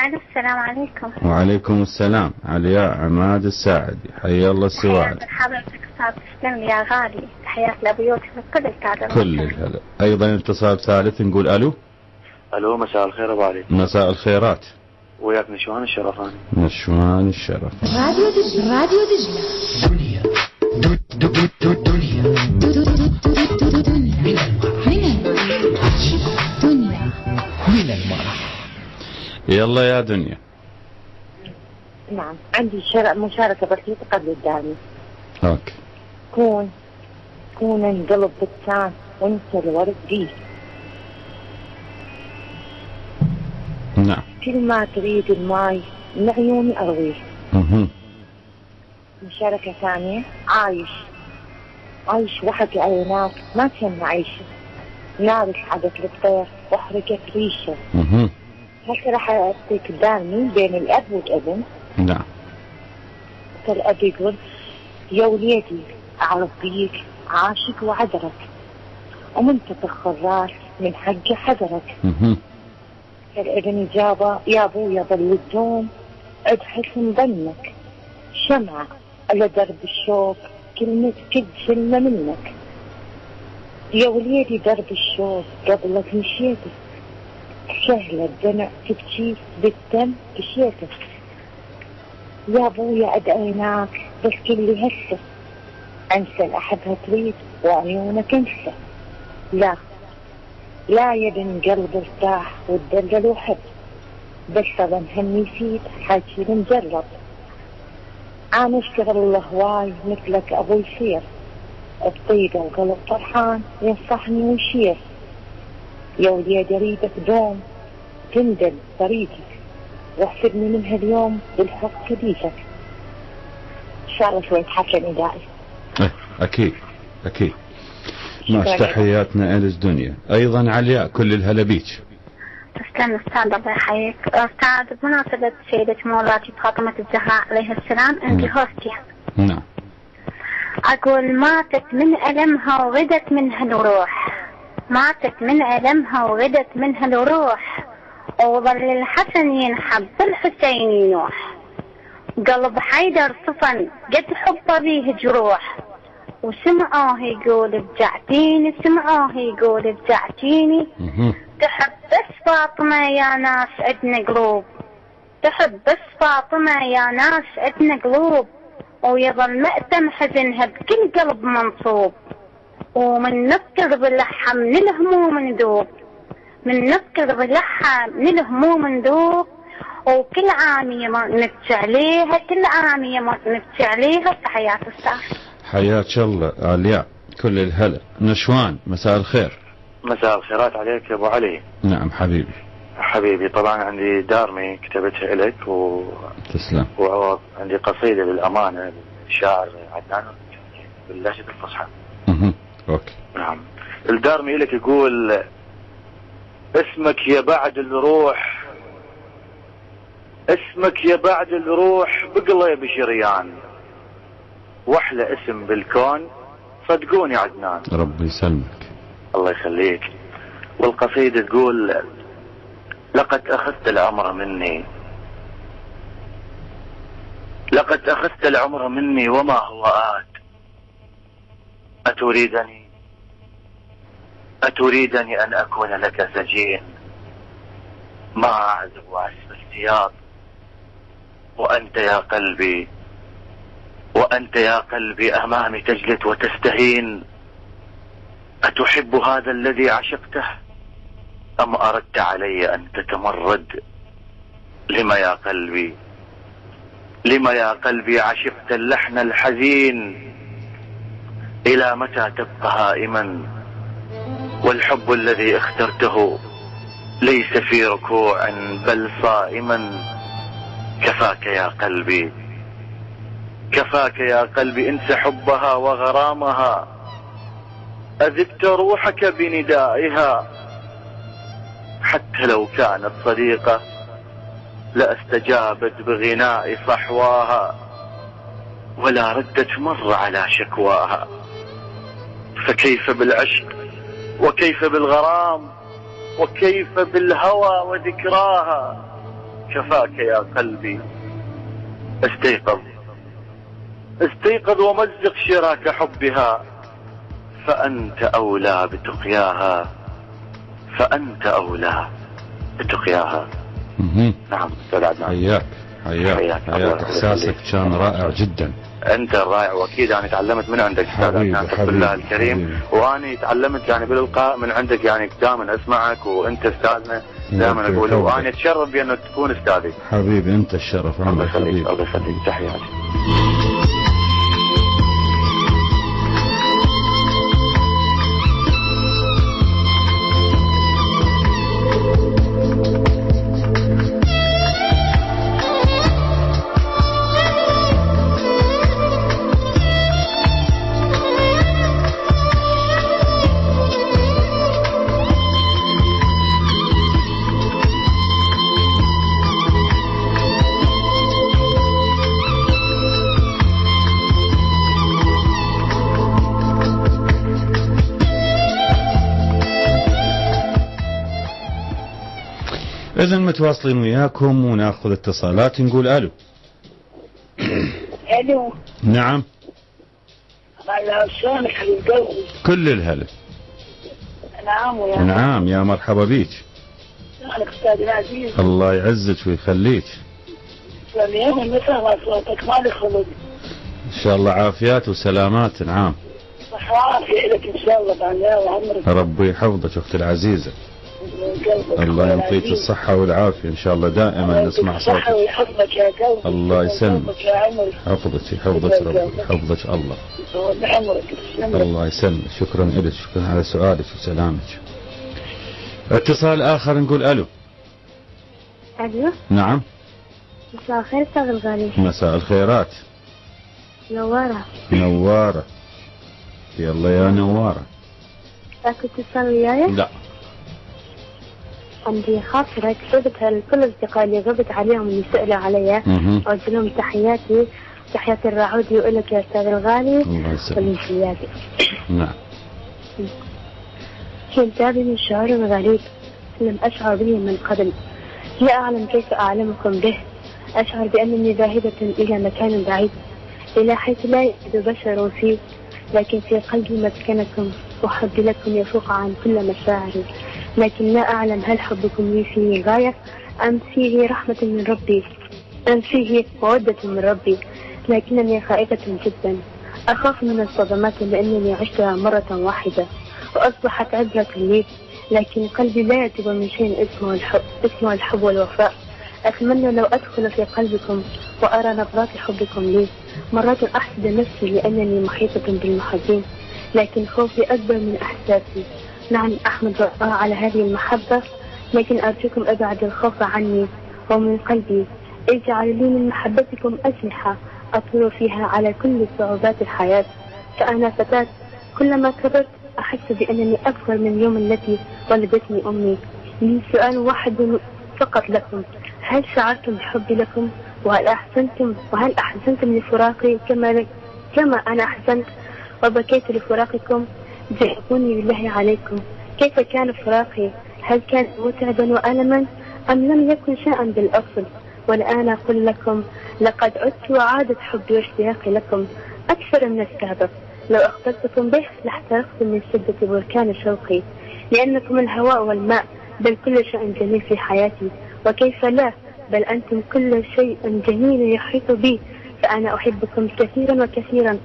ألو السلام عليكم. وعليكم السلام. علياء عماد الساعدي، حيا الله السواعد. تحياتي لحضرتك أستاذ تسلم لي يا غالي، تحياتي لأبو يوسف وكل الكادر. كل الهلا. أيضا اتصال ثالث. نقول ألو. ألو مساء الخير أبو علي. مساء الخيرات. وياك نشوان الشرفاني. نشوان الشرف. راديو دجلة. دنيا من المرح. يلا يا دنيا. نعم عندي مشاركة بسيطة قبل الداني. اوكي. كون انقلب بتسان وانت الورد دي. نعم. كل ما تريد الماي من عيوني ارويه. مشاركة ثانية، عايش وحدي عيناك ما كان عايشة، نار حدث الطير واحرقت ريشه. هسه راح اعطيك داني بين الاب والابن. نعم. فالاب يقول يا وليدي اعرف بيك عاشق وعذرك، ومنتفخ الراس من حق حذرك. فالابن اجابه يا ابويا ظل الدوم عد حسن ظنك، شمعة على درب الشوق كلمة كلمة منك. يا وليدي درب الشوق قبلك مشيته، سهلة الدمع تبكي بالدم بشيته. يا ابويا ادعيناك بس كل هسه، انسى الاحبها تريد وعيونك انسى. لا يا ابن قلبي ارتاح وتدلل وحب، بس اظن هم يفيد حاجي نجرب. انا اشتغل الهواي مثلك ابو يصير، بطيقه وقلب فرحان ينصحني ويشير. يا وليدي اريدك دوم تندل طريقك، واحسبني من هاليوم بالحب كبيتك. ان شاء الله شوي حكى ندائي. اكيد. مع تحياتنا الى الدنيا. ايضا علياء كل الهلا بيك. تسلم استاذ الله يحييك. استاذ بمناسبة سيدة مولاتي فاطمة الزهراء عليها السلام، انت هوستي. نعم. اقول ماتت من المها وغدت منها الروح، ماتت من ألمها وغدت منها الروح، وظل الحسن ينحب بالحسين ينوح. قلب حيدر صفن قد حب بيه جروح، وسمعوه يقول بجعتيني، سمعوه يقول بجعتيني. تحب بس فاطمة يا ناس عدنا قلوب، تحب بس فاطمة يا ناس عدنا قلوب، ويظل مأتم حزنها بكل قلب منصوب. ومن نفكر باللحة من الهموم ندوب، من نفكر باللحة من الهموم ندوب. وكل عامية نبكي عليها، كل عامية نبكي عليها. تحيات استاذ. حياك الله علياء. كل الهلا. نشوان مساء الخير. مساء الخيرات عليك يا ابو علي. نعم حبيبي. حبيبي طبعا عندي دارمي كتبتها لك تسلم. وعندي قصيدة للأمانة للشاعر عدنان باللهجة الفصحى. اوكي. نعم. الدارمي لك يقول: اسمك يا بعد الروح، اسمك يا بعد الروح بقلب شريان، واحلى اسم بالكون صدقوني عدنان. ربي يسلمك. الله يخليك. والقصيدة تقول: لقد أخذت العمر مني، لقد أخذت العمر مني وما هو آت، أتريدني أن أكون لك سجين، ما أعزب عزف السياط، وأنت يا قلبي، وأنت يا قلبي أمامي تجلد وتستهين. أتحب هذا الذي عشقته أم أردت علي أن تتمرد؟ لما يا قلبي، لما يا قلبي عشقت اللحن الحزين؟ إلى متى تبقى هائما والحب الذي اخترته ليس في ركوع بل صائما؟ كفاك يا قلبي، كفاك يا قلبي، انس حبها وغرامها، أذبت روحك بندائها، حتى لو كانت صديقة لاستجابت بغناء صحواها، ولا ردت مر على شكواها. فكيف بالعشق وكيف بالغرام وكيف بالهوى وذكراها؟ كفاك يا قلبي، استيقظ، استيقظ ومزق شراك حبها، فأنت أولى بتقياها، فأنت أولى بتقياها. نعم أستاذ عدنان. حياك حياك حياك. إحساسك كان رائع جدا. أنت الرائع، وأكيد أنا تعلمت من عندك أستاذ عدنان بالله الكريم، وأنا تعلمت يعني بالإلقاء من عندك، يعني دائما أسمعك وأنت أستاذنا دائما أقول، وأنا أتشرف بأنك تكون أستاذي. حبيبي أنت الشرف. الله يخليك. الله يخليك. تحياتي. إذا متواصلين وياكم وناخذ اتصالات. نقول الو. الو. نعم. الله يسلمك حبيب قلبي. كل الهلا. نعم ويا نعم يا مرحبا بيك. شلونك استاذ العزيز؟ الله يعزك ويخليك. سلام المسا صوتك مالي خلق. ان شاء الله عافيات وسلامات. نعم. صحة وعافية لك ان شاء الله بعد وعمرك. ربي يحفظك اختي العزيزة. الله يعطيك الصحة والعافية إن شاء الله، دائما نسمع صوتك. الصحة ويحفظك يا قلبي. الله يسلمك. حفظك يحفظك ربي يحفظك الله. الله يسلمك. شكرا لك، شكرا على سؤالك وسلامك. اتصال آخر. نقول ألو. ألو. نعم. مساء الخير أستاذ الغالي. مساء الخيرات. نوارة. نوارة. يلا يا نوارة. أكو اتصال وياي؟ لا. عندي خاطرة كتبتها لكل أصدقائي اللي غبت عليهم اللي سألوا علي، أوجه لهم تحياتي، تحياتي الرعودي، وأقول لك يا أستاذ الغالي والمحياتي. نعم. كنتابي من شعور غريب لم أشعر به من قبل، لا أعلم كيف أعلمكم به. أشعر بأنني ذاهبة إلى مكان بعيد، إلى حيث لا يجد بشر فيه، لكن في قلبي مسكنكم، وحبي لكم يفوق عن كل مشاعري، لكن لا أعلم هل حبكم لي فيه غاية أم فيه رحمة من ربي، أم فيه مودة من ربي. لكنني خائفة جدا، أخاف من الصدمات لأنني عشتها مرة واحدة وأصبحت عبرة لي، لكن قلبي لا يتوب من شيء اسمه الحب والوفاء. أتمنى لو أدخل في قلبكم وأرى نبضات حبكم لي. مرات أحسد نفسي لأنني محيطة بالمحزين، لكن خوفي أكبر من إحساسي. نعم أحمد الله على هذه المحبة، لكن أرجوكم أبعد الخوف عني ومن قلبي. اجعلوا لي من محبتكم أجنحة أطير فيها على كل صعوبات الحياة. فأنا فتاة كلما كبرت أحس بأنني أكبر من اليوم التي ولدتني أمي. لي سؤال واحد فقط لكم: هل شعرتم بحبي لكم؟ وهل أحزنتم لفراقي كما أنا أحزنت وبكيت لفراقكم؟ جاوبوني بالله عليكم، كيف كان فراقي؟ هل كان متعبا وألما أم لم يكن شيئا بالأصل؟ والآن أقول لكم لقد عدت وعادت حبي واشتياقي لكم أكثر من السابق. لو أخبرتكم به لاحترقت من شدة بركان شوقي، لأنكم الهواء والماء بل كل شيء جميل في حياتي. وكيف لا، بل أنتم كل شيء جميل يحيط بي. فأنا أحبكم كثيرا وكثيرا،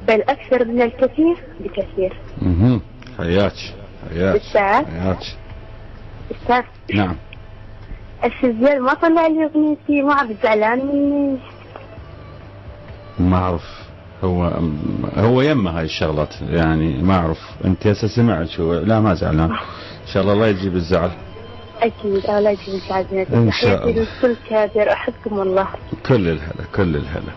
بل أكثر من الكثير بكثير. حياك أستاذ. نعم. الشزير ما طلع لي أغنيتي، ما عم زعلان مني. ما أعرف، هو يمه هاي الشغلات يعني ما أعرف. أنت هسه سمعت شو؟ لا ما زعلان إن شاء الله. لا يجيب الزعل. أكيد لا يجيب الزعل. إن شاء الله. الكل كابر، أحبكم والله. كل الهلا.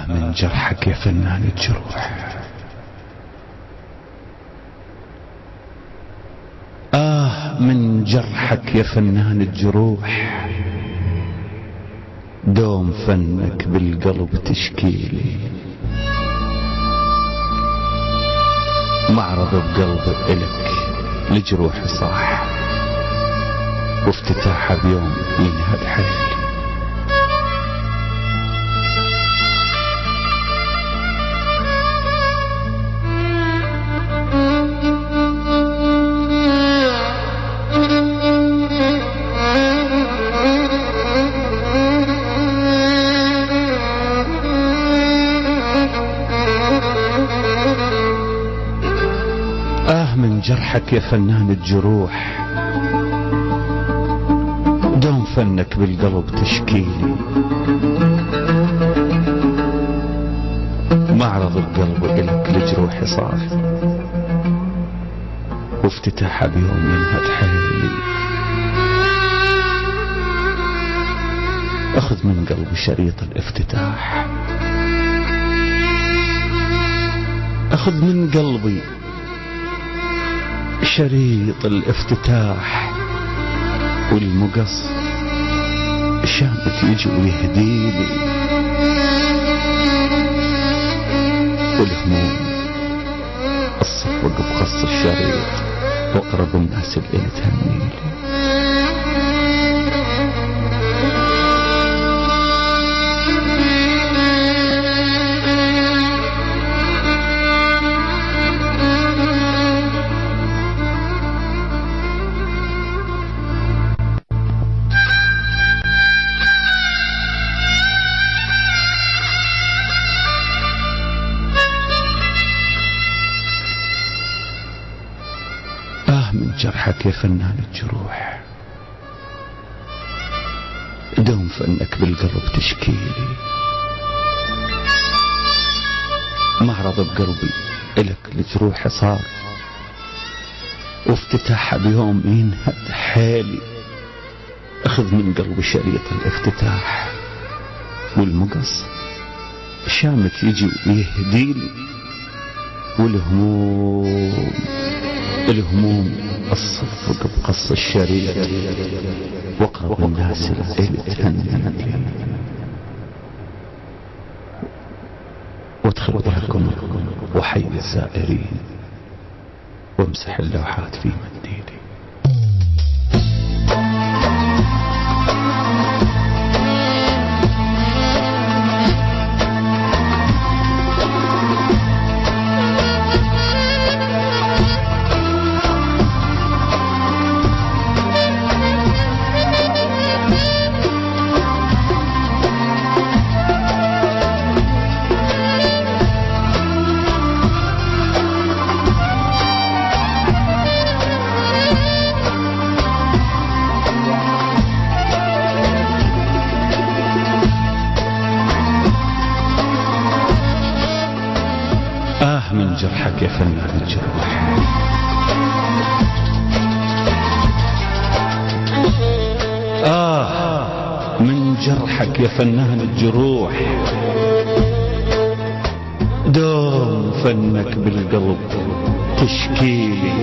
من جرحك يا فنان الجروح. من جرحك يا فنان الجروح. دوم فنك بالقلب تشكيلي. معرض بقلب إلك لجروحي صاح، وافتتاحها بيوم ينهد حيلي. من جرحك يا فنان الجروح. دوم فنك بالقلب تشكيلي. معرض القلب إلك لجروحي صار، وافتتاحها بيوم ينهد حيلي. أخذ من قلبي شريط الافتتاح، أخذ من قلبي شريط الافتتاح، والمقص شامت يجي ويهديلي. والهموم الصفوق بقص الشريط، واقرب الناس اللي تهنيلي. من جرحك يا فنان الجروح. دوم فنك بالقلب تشكيلي. معرض بقلبي إلك لجروحي صار، وافتتاحها بيوم ينهد حيلي. أخذ من قلبي شريط الافتتاح، والمقص شامت يجي ويهديلي. والهموم الصفق بقص الشريط، واقرب الناس اللي تهنيلي. وادخل ضحكم وحي الزائرين، وامسح اللوحات في منديلي. جرحك يا فنان الجروح، دوم فنك بالقلب تشكيلي،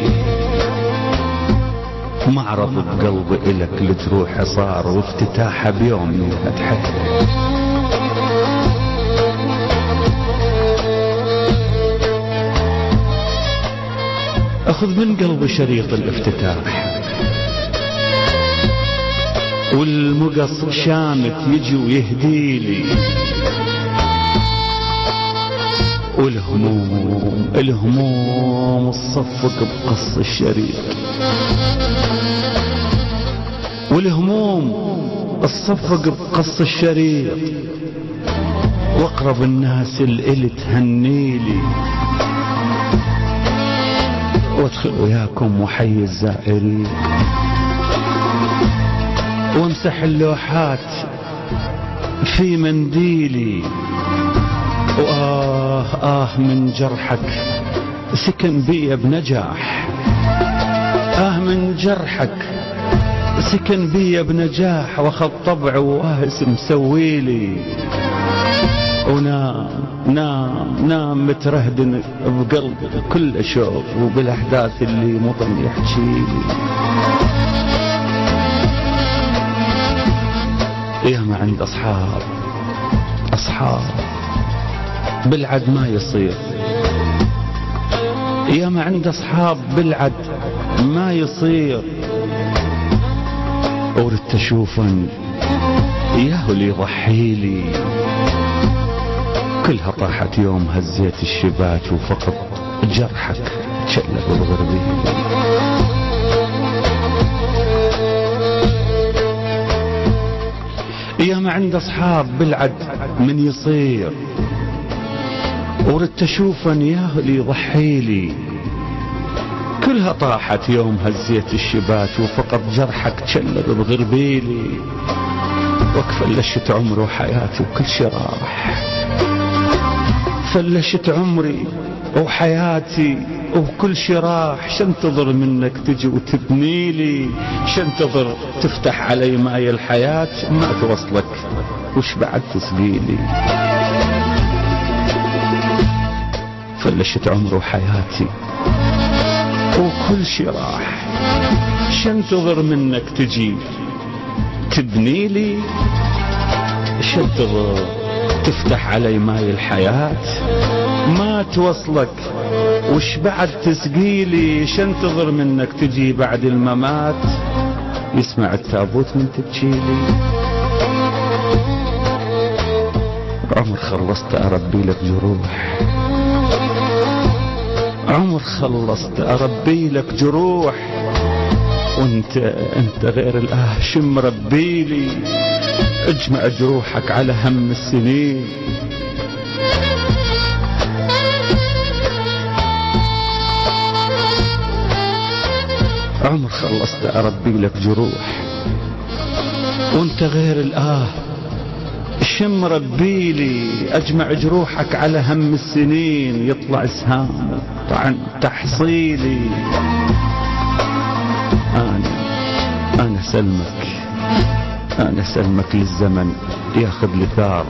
معرض بقلبي إلك لجروح صار وافتتاحه بيوم ينفتح. أخذ من قلبي شريط الافتتاح، والمقص شامت يجي ويهديلي، والهموم الصفق بقص الشريط، والهموم الصفق بقص الشريط، واقرب الناس اللي تهنيلي، وادخل وياكم وحي الزائرين، وامسح اللوحات في منديلي، وآه من جرحك سكن بي بنجاح، من جرحك سكن بي بنجاح، واخذ طبع واهس مسويلي، ونام نام نام مترهدن بقلبي كل شوق، وبالاحداث اللي مطن يحكيلي. يا ما عند أصحاب بالعد ما يصير، يا ما عند أصحاب بالعد ما يصير، أردت أشوفن ياهو اللي يضحيلي، كلها طاحت يوم هزيت الشباك، وفقط جرحك تشلق بغربي. يا ما عند أصحاب بالعد من يصير، وردت أشوفن ياهو اللي يضحيلي، كلها طاحت يوم هزيت الشباك، وفقط جرحك تشلق بغربيلي، وكفلشت عمري وحياتي وكل شي راح، فلشت عمري وحياتي وكل شي راح، شنتظر منك تجي وتبنيلي، شنتظر تفتح علي ماي الحياة ما توصلك، وش بعد تسقيلي، فلشت عمري وحياتي وكل شي راح، شنتظر منك تجي تبنيلي، شنتظر تفتح علي ماي الحياة ما توصلك، وش بعد تسقيلي، شنتظر منك تجي بعد الممات، يسمع التابوت من تبكيلي. عمر خلصت أربي لك جروح، عمر خلصت أربي لك جروح، وانت غير الآه شم ربيلي، اجمع جروحك على هم السنين، عمر خلصت أربي لك جروح، وانت غير الآه شم ربيلي، اجمع جروحك على هم السنين، يطلع سهام طعن تحصيلي. أنا سلمك، أنا سلمك للزمن ياخذ لي ثار،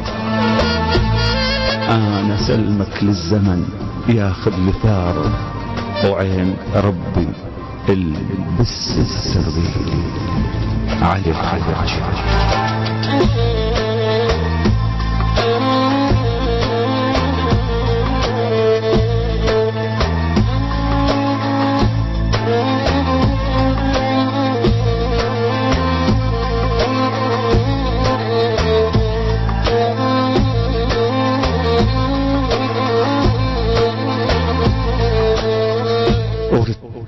أنا سلمك للزمن ياخذ لي ثار، وعين ربي البس السربيلي. علي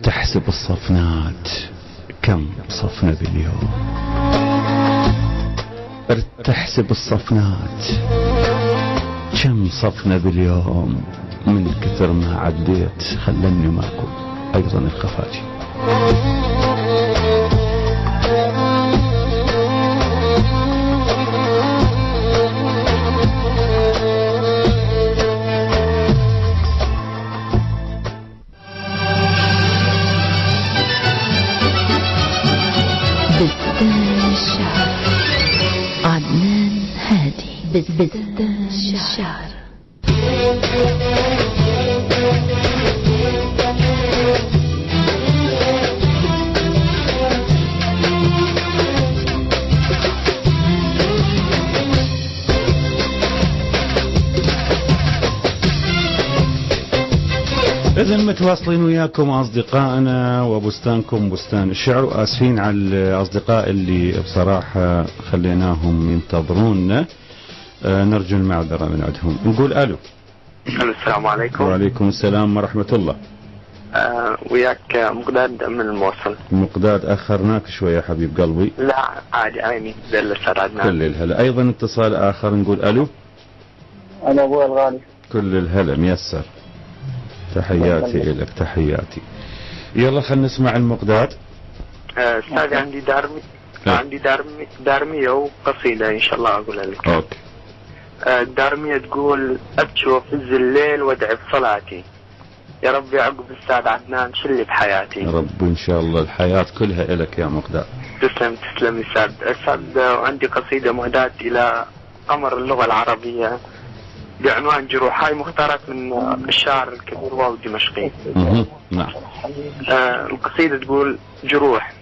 تحسب الصفنات كم صفنا باليوم، تحسب الصفنات كم صفنا باليوم، من كثر ما عديت خلني ماكو أيضا الخفاجي. عدنان هادي بستان الشعر. إذن متواصلين وياكم أصدقائنا وبستانكم بستان الشعر، وآسفين على الأصدقاء اللي بصراحة خليناهم ينتظرونا، نرجو المعذرة من عندهم. نقول ألو. السلام عليكم. وعليكم السلام ورحمة الله. وياك مقداد من الموصل. مقداد أخرناك شوية حبيب قلبي. لا عادي عيني لسه عدنان. كل الهلا. أيضا اتصال آخر نقول ألو. أنا أبوي الغالي. كل الهلا ميسر. تحياتي لك تحياتي. يلا خلينا نسمع المقداد. أستاذ عندي دارمية وقصيدة إن شاء الله أقولها لك. أوكي. الدارمية تقول: أبكي وفز الليل وادعي بصلاتي، يا ربي عقب السعد عدنان شلي بحياتي. يا رب إن شاء الله الحياة كلها إلك يا مقداد. تسلم يا سعد. وعندي قصيدة مهداة إلى قمر اللغة العربية بعنوان جروح، هاي مختارات من الشاعر الكبير واو الدمشقي. نعم. القصيدة تقول: جروح.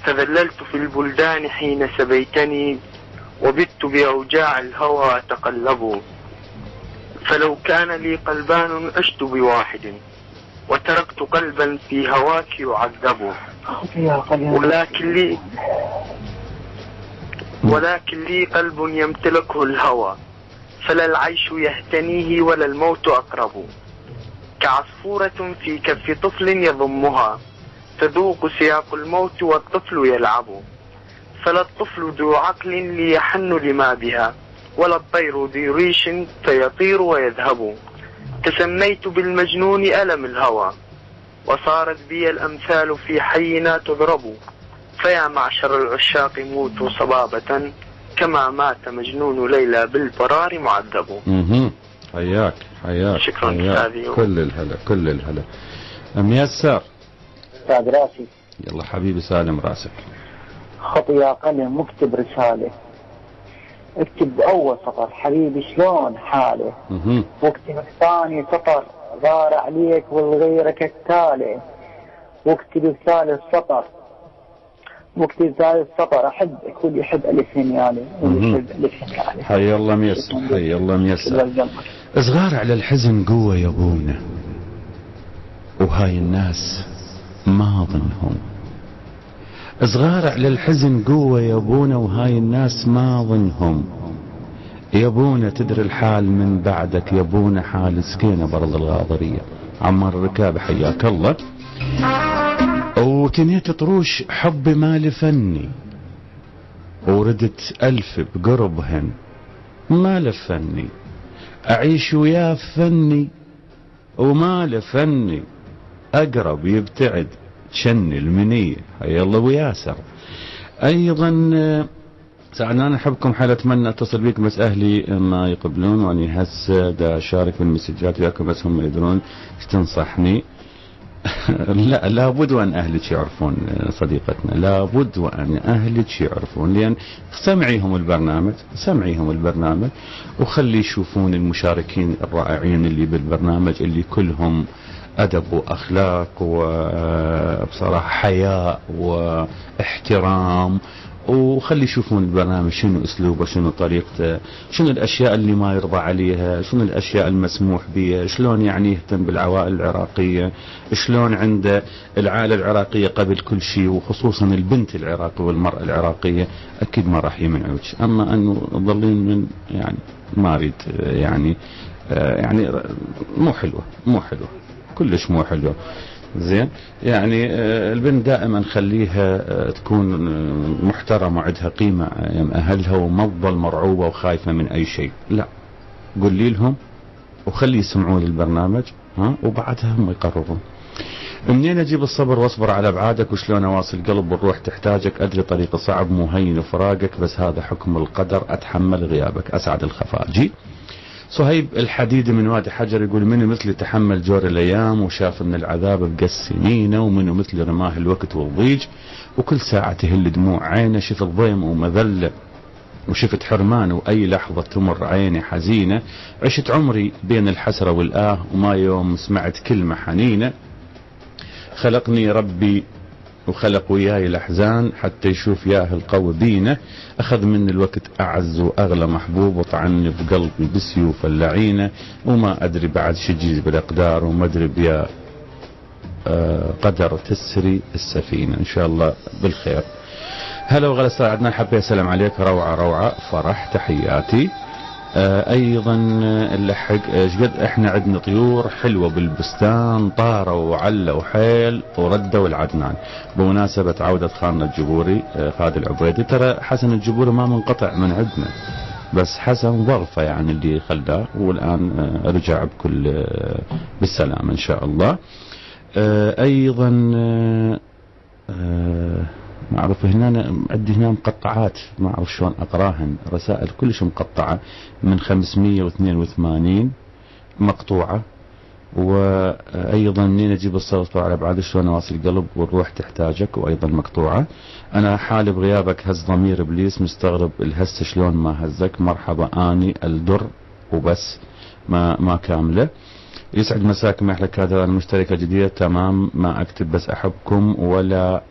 تذللت في البلدان حين سبيتني، وبت بأوجاع الهوى أتقلب، فلو كان لي قلبان عشت بواحد، وتركت قلبا في هواك يعذب، ولكن لي قلب يمتلكه الهوى، فلا العيش يهتنيه ولا الموت أقرب، كعصفورة في كف طفل يضمها، تذوق سياق الموت والطفل يلعب، فلا الطفل ذو عقل ليحن لما بها، ولا الطير ذي ريش فيطير ويذهب، تسميت بالمجنون ألم الهوى، وصارت بي الأمثال في حينا تضرب، فيا معشر العشاق موتوا صبابة، كما مات مجنون ليلى بالبرار معذب. حياك شكرا أستاذي. كل الهلا ميسر. أستاذ راسي. يلا حبيبي سالم راسك. خط يا قلم مكتب رسالة، اكتب أول سطر حبيبي شلون حاله، واكتب الثاني سطر غار عليك والغيرك التالي، واكتب الثالث سطر أحبك واللي يحب ألف هنيالي واللي يحب ألف هنيالي. حي الله ميسر. صغار على الحزن قوة يا ابونا، وهاي الناس ما ظنهم. صغار على الحزن قوة يا ابونا، وهاي الناس ما ظنهم. يا ابونا تدري الحال من بعدك، يا ابونا حال سكينة برض الغاضرية. عمار الركاب حياك الله. وتنيت طروش حبي ما لفني، وردت ألف بقربهن ما لفني، أعيش ويا فني وما لفني، أقرب يبتعد شن المنية. حي الله وياسر. أيضا سعدان أحبكم حال أتمنى أتصل بيكم، بس أهلي ما يقبلون، وأني هسه دا أشارك بالمسجات وياكم بس هم يدرون ايش تنصحني. لا لابد وأن أهلك يعرفون صديقتنا، لابد وأن أهلك يعرفون، لأن سمعيهم البرنامج وخلي يشوفون المشاركين الرائعين اللي بالبرنامج اللي كلهم أدب وأخلاق وبصراحة حياء واحترام، وخلي يشوفون البرنامج شنو أسلوبه، شنو طريقته، شنو الأشياء اللي ما يرضى عليها، شنو الأشياء المسموح بها، شلون يعني يهتم بالعوائل العراقية، شلون عنده العائلة العراقية قبل كل شيء، وخصوصا البنت العراقية والمرأة العراقية أكيد ما راح يمنعوك. أما أنه تظلين من يعني ما أريد يعني مو حلوة كلش مو حلوة. زين يعني البنت دائما خليها تكون محترمة وعندها قيمة أيام أهلها، وما تظل مرعوبة وخايفة من أي شيء. لا قولي لهم وخلي يسمعون البرنامج وبعدها هم يقررون. منين أجيب الصبر واصبر على ابعادك، وشلون اواصل قلب والروح تحتاجك، ادري طريق صعب مو هين فراقك، بس هذا حكم القدر اتحمل غيابك، اسعد الخفاجي. صهيب الحديدي من وادي حجر يقول: منو مثلي تحمل جور الايام وشاف ان العذاب بقى السنين، ومنو مثلي رماه الوقت والضيج، وكل ساعة تهل دموع عينه، شف الضيم ومذله وشفت حرمان وأي لحظة تمر عيني حزينة، عشت عمري بين الحسرة والآه وما يوم سمعت كلمة حنينة. خلقني ربي وخلق وياي الأحزان حتى يشوف ياه القوي بينا، أخذ مني الوقت أعز وأغلى محبوب وطعني بقلبي بسيوف اللعينة، وما أدري بعد شجيز بالأقدار وما أدري بيا قدر تسري السفينة. إن شاء الله بالخير. هلا وغلا استاذ عدنان، حبيت اسلم عليك. روعه فرح، تحياتي. ايضا اللحق قد احنا عندنا طيور حلوه بالبستان، طاروا وعلوا حيل وردوا العدنان بمناسبه عوده خالنا الجبوري خالد العبيدي. ترى حسن الجبوري ما منقطع من عندنا، بس حسن ظرفه يعني اللي خلاه، والان رجع بكل بالسلامه ان شاء الله. ايضا ما اعرف هنا عندي هنا مقطعات ما اعرف شلون اقراهن، رسائل كلش مقطعه من 582 مقطوعه. وايضا منين اجيب الصوت على بعد شلون اواصل القلب والروح تحتاجك، وايضا مقطوعه. انا حالي بغيابك هز ضمير ابليس، مستغرب الهس شلون ما هزك، مرحبا اني الدر وبس ما كامله. يسعد مساكم يا احلى كادر، انا مشتركه جديده تمام، ما اكتب بس احبكم ولا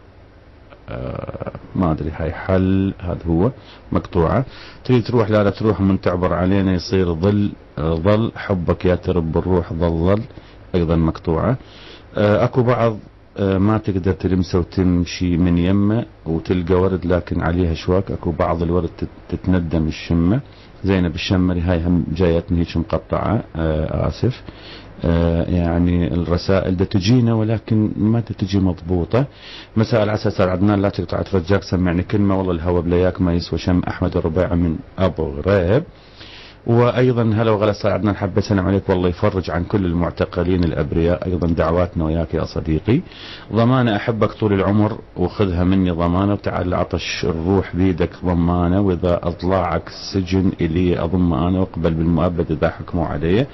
ما ادري هاي حل. هذا هو مقطوعه. تريد تروح لا تروح، من تعبر علينا يصير ظل حبك يا ترب بالروح ظل. ايضا مقطوعه. اكو بعض ما تقدر تلمسه وتمشي من يمه وتلقى ورد لكن عليها شواك، اكو بعض الورد تتندم الشمه. زينب الشمري هاي هم جايتني هيك مقطعه. اسف. يعني الرسائل ده تجينا ولكن ما تجي مضبوطة. مساء العسل استاذ عدنان، لا تقطع ترجاك سمعني كلمة، والله الهوى بلياك ما يسوى شم. احمد الربيع من ابو غريب. وايضا هلا وغلا استاذ عدنان، حبيت اسلم عليك، والله يفرج عن كل المعتقلين الابرياء. ايضا دعواتنا وياك يا صديقي. ضمانه احبك طول العمر وخذها مني ضمانه، وتعال عطش الروح بيدك ضمانه، واذا اضلاعك السجن الي اضم انا، واقبل بالمؤبد اذا حكموا علي.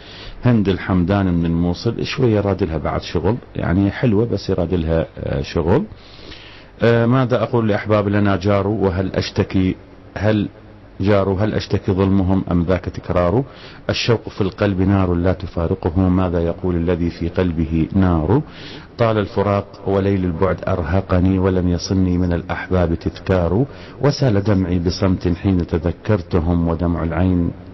هند الحمدان من الموصل، شويه رادلها بعد شغل، يعني حلوه بس يرادلها شغل. ماذا اقول لاحباب لنا جاروا، وهل اشتكي هل أشتكي ظلمهم أم ذاك تكرار؟ الشوق في القلب نار لا تفارقه، ماذا يقول الذي في قلبه نار؟ طال الفراق وليل البعد أرهقني، ولم يصلني من الأحباب تذكار. وسال دمعي بصمت حين تذكرتهم،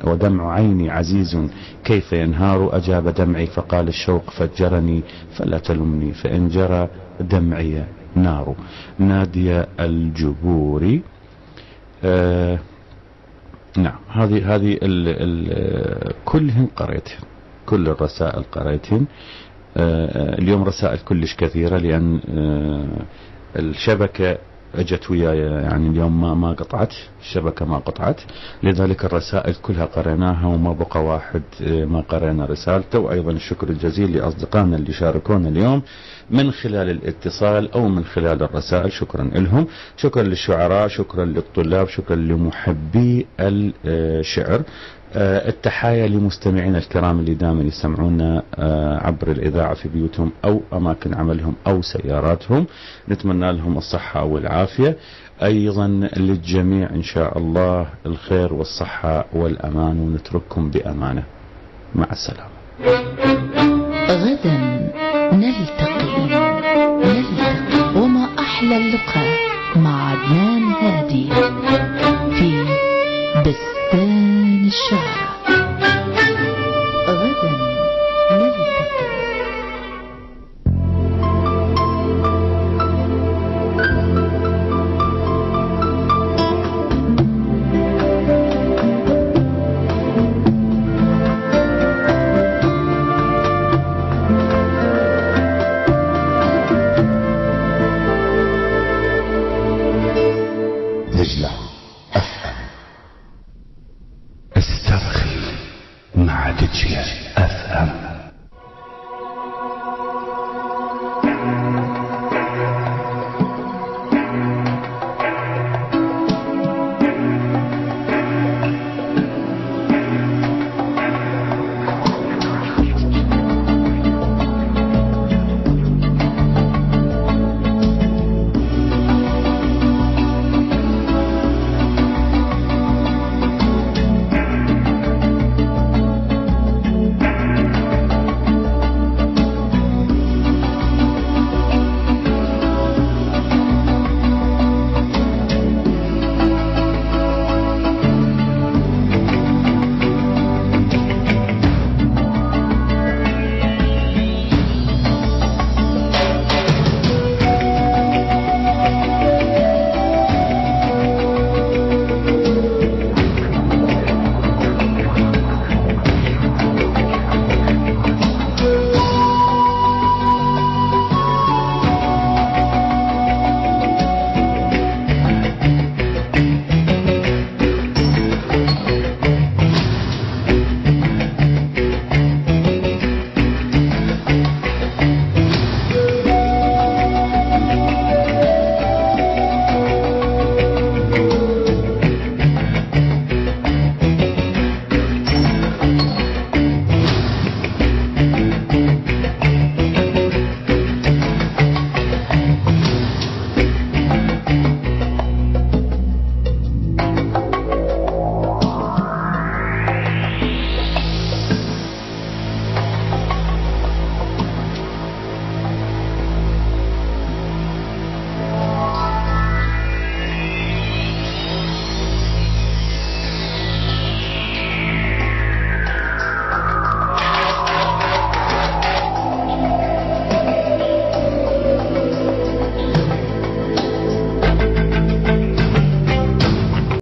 ودمع عيني عزيز كيف ينهار. أجاب دمعي فقال الشوق فجرني، فلا تلمني فإن جرى دمعي نار. نادية الجبوري. نعم، هذه كلهن قريتهن، كل الرسائل قريتهن. اليوم رسائل كلش كثيرة لأن الشبكة اجت وياي، يعني اليوم ما قطعت الشبكة، ما قطعت، لذلك الرسائل كلها قريناها وما بقى واحد ما قرينا رسالته. وأيضا الشكر الجزيل لأصدقائنا اللي شاركونا اليوم من خلال الاتصال أو من خلال الرسائل، شكرا لهم. شكرا للشعراء، شكرا للطلاب، شكرا لمحبي الشعر. التحايا لمستمعينا الكرام اللي دائما يسمعونا عبر الإذاعة في بيوتهم أو أماكن عملهم أو سياراتهم، نتمنى لهم الصحة والعافية. أيضا للجميع إن شاء الله الخير والصحة والأمان، ونترككم بأمانة. مع السلامة. غدا نلتقي وما أحلى اللقاء مع عدنان هادي في بستان الشعر. غدا نلتقي. دجلة أفهم. استرخي مع دجلة.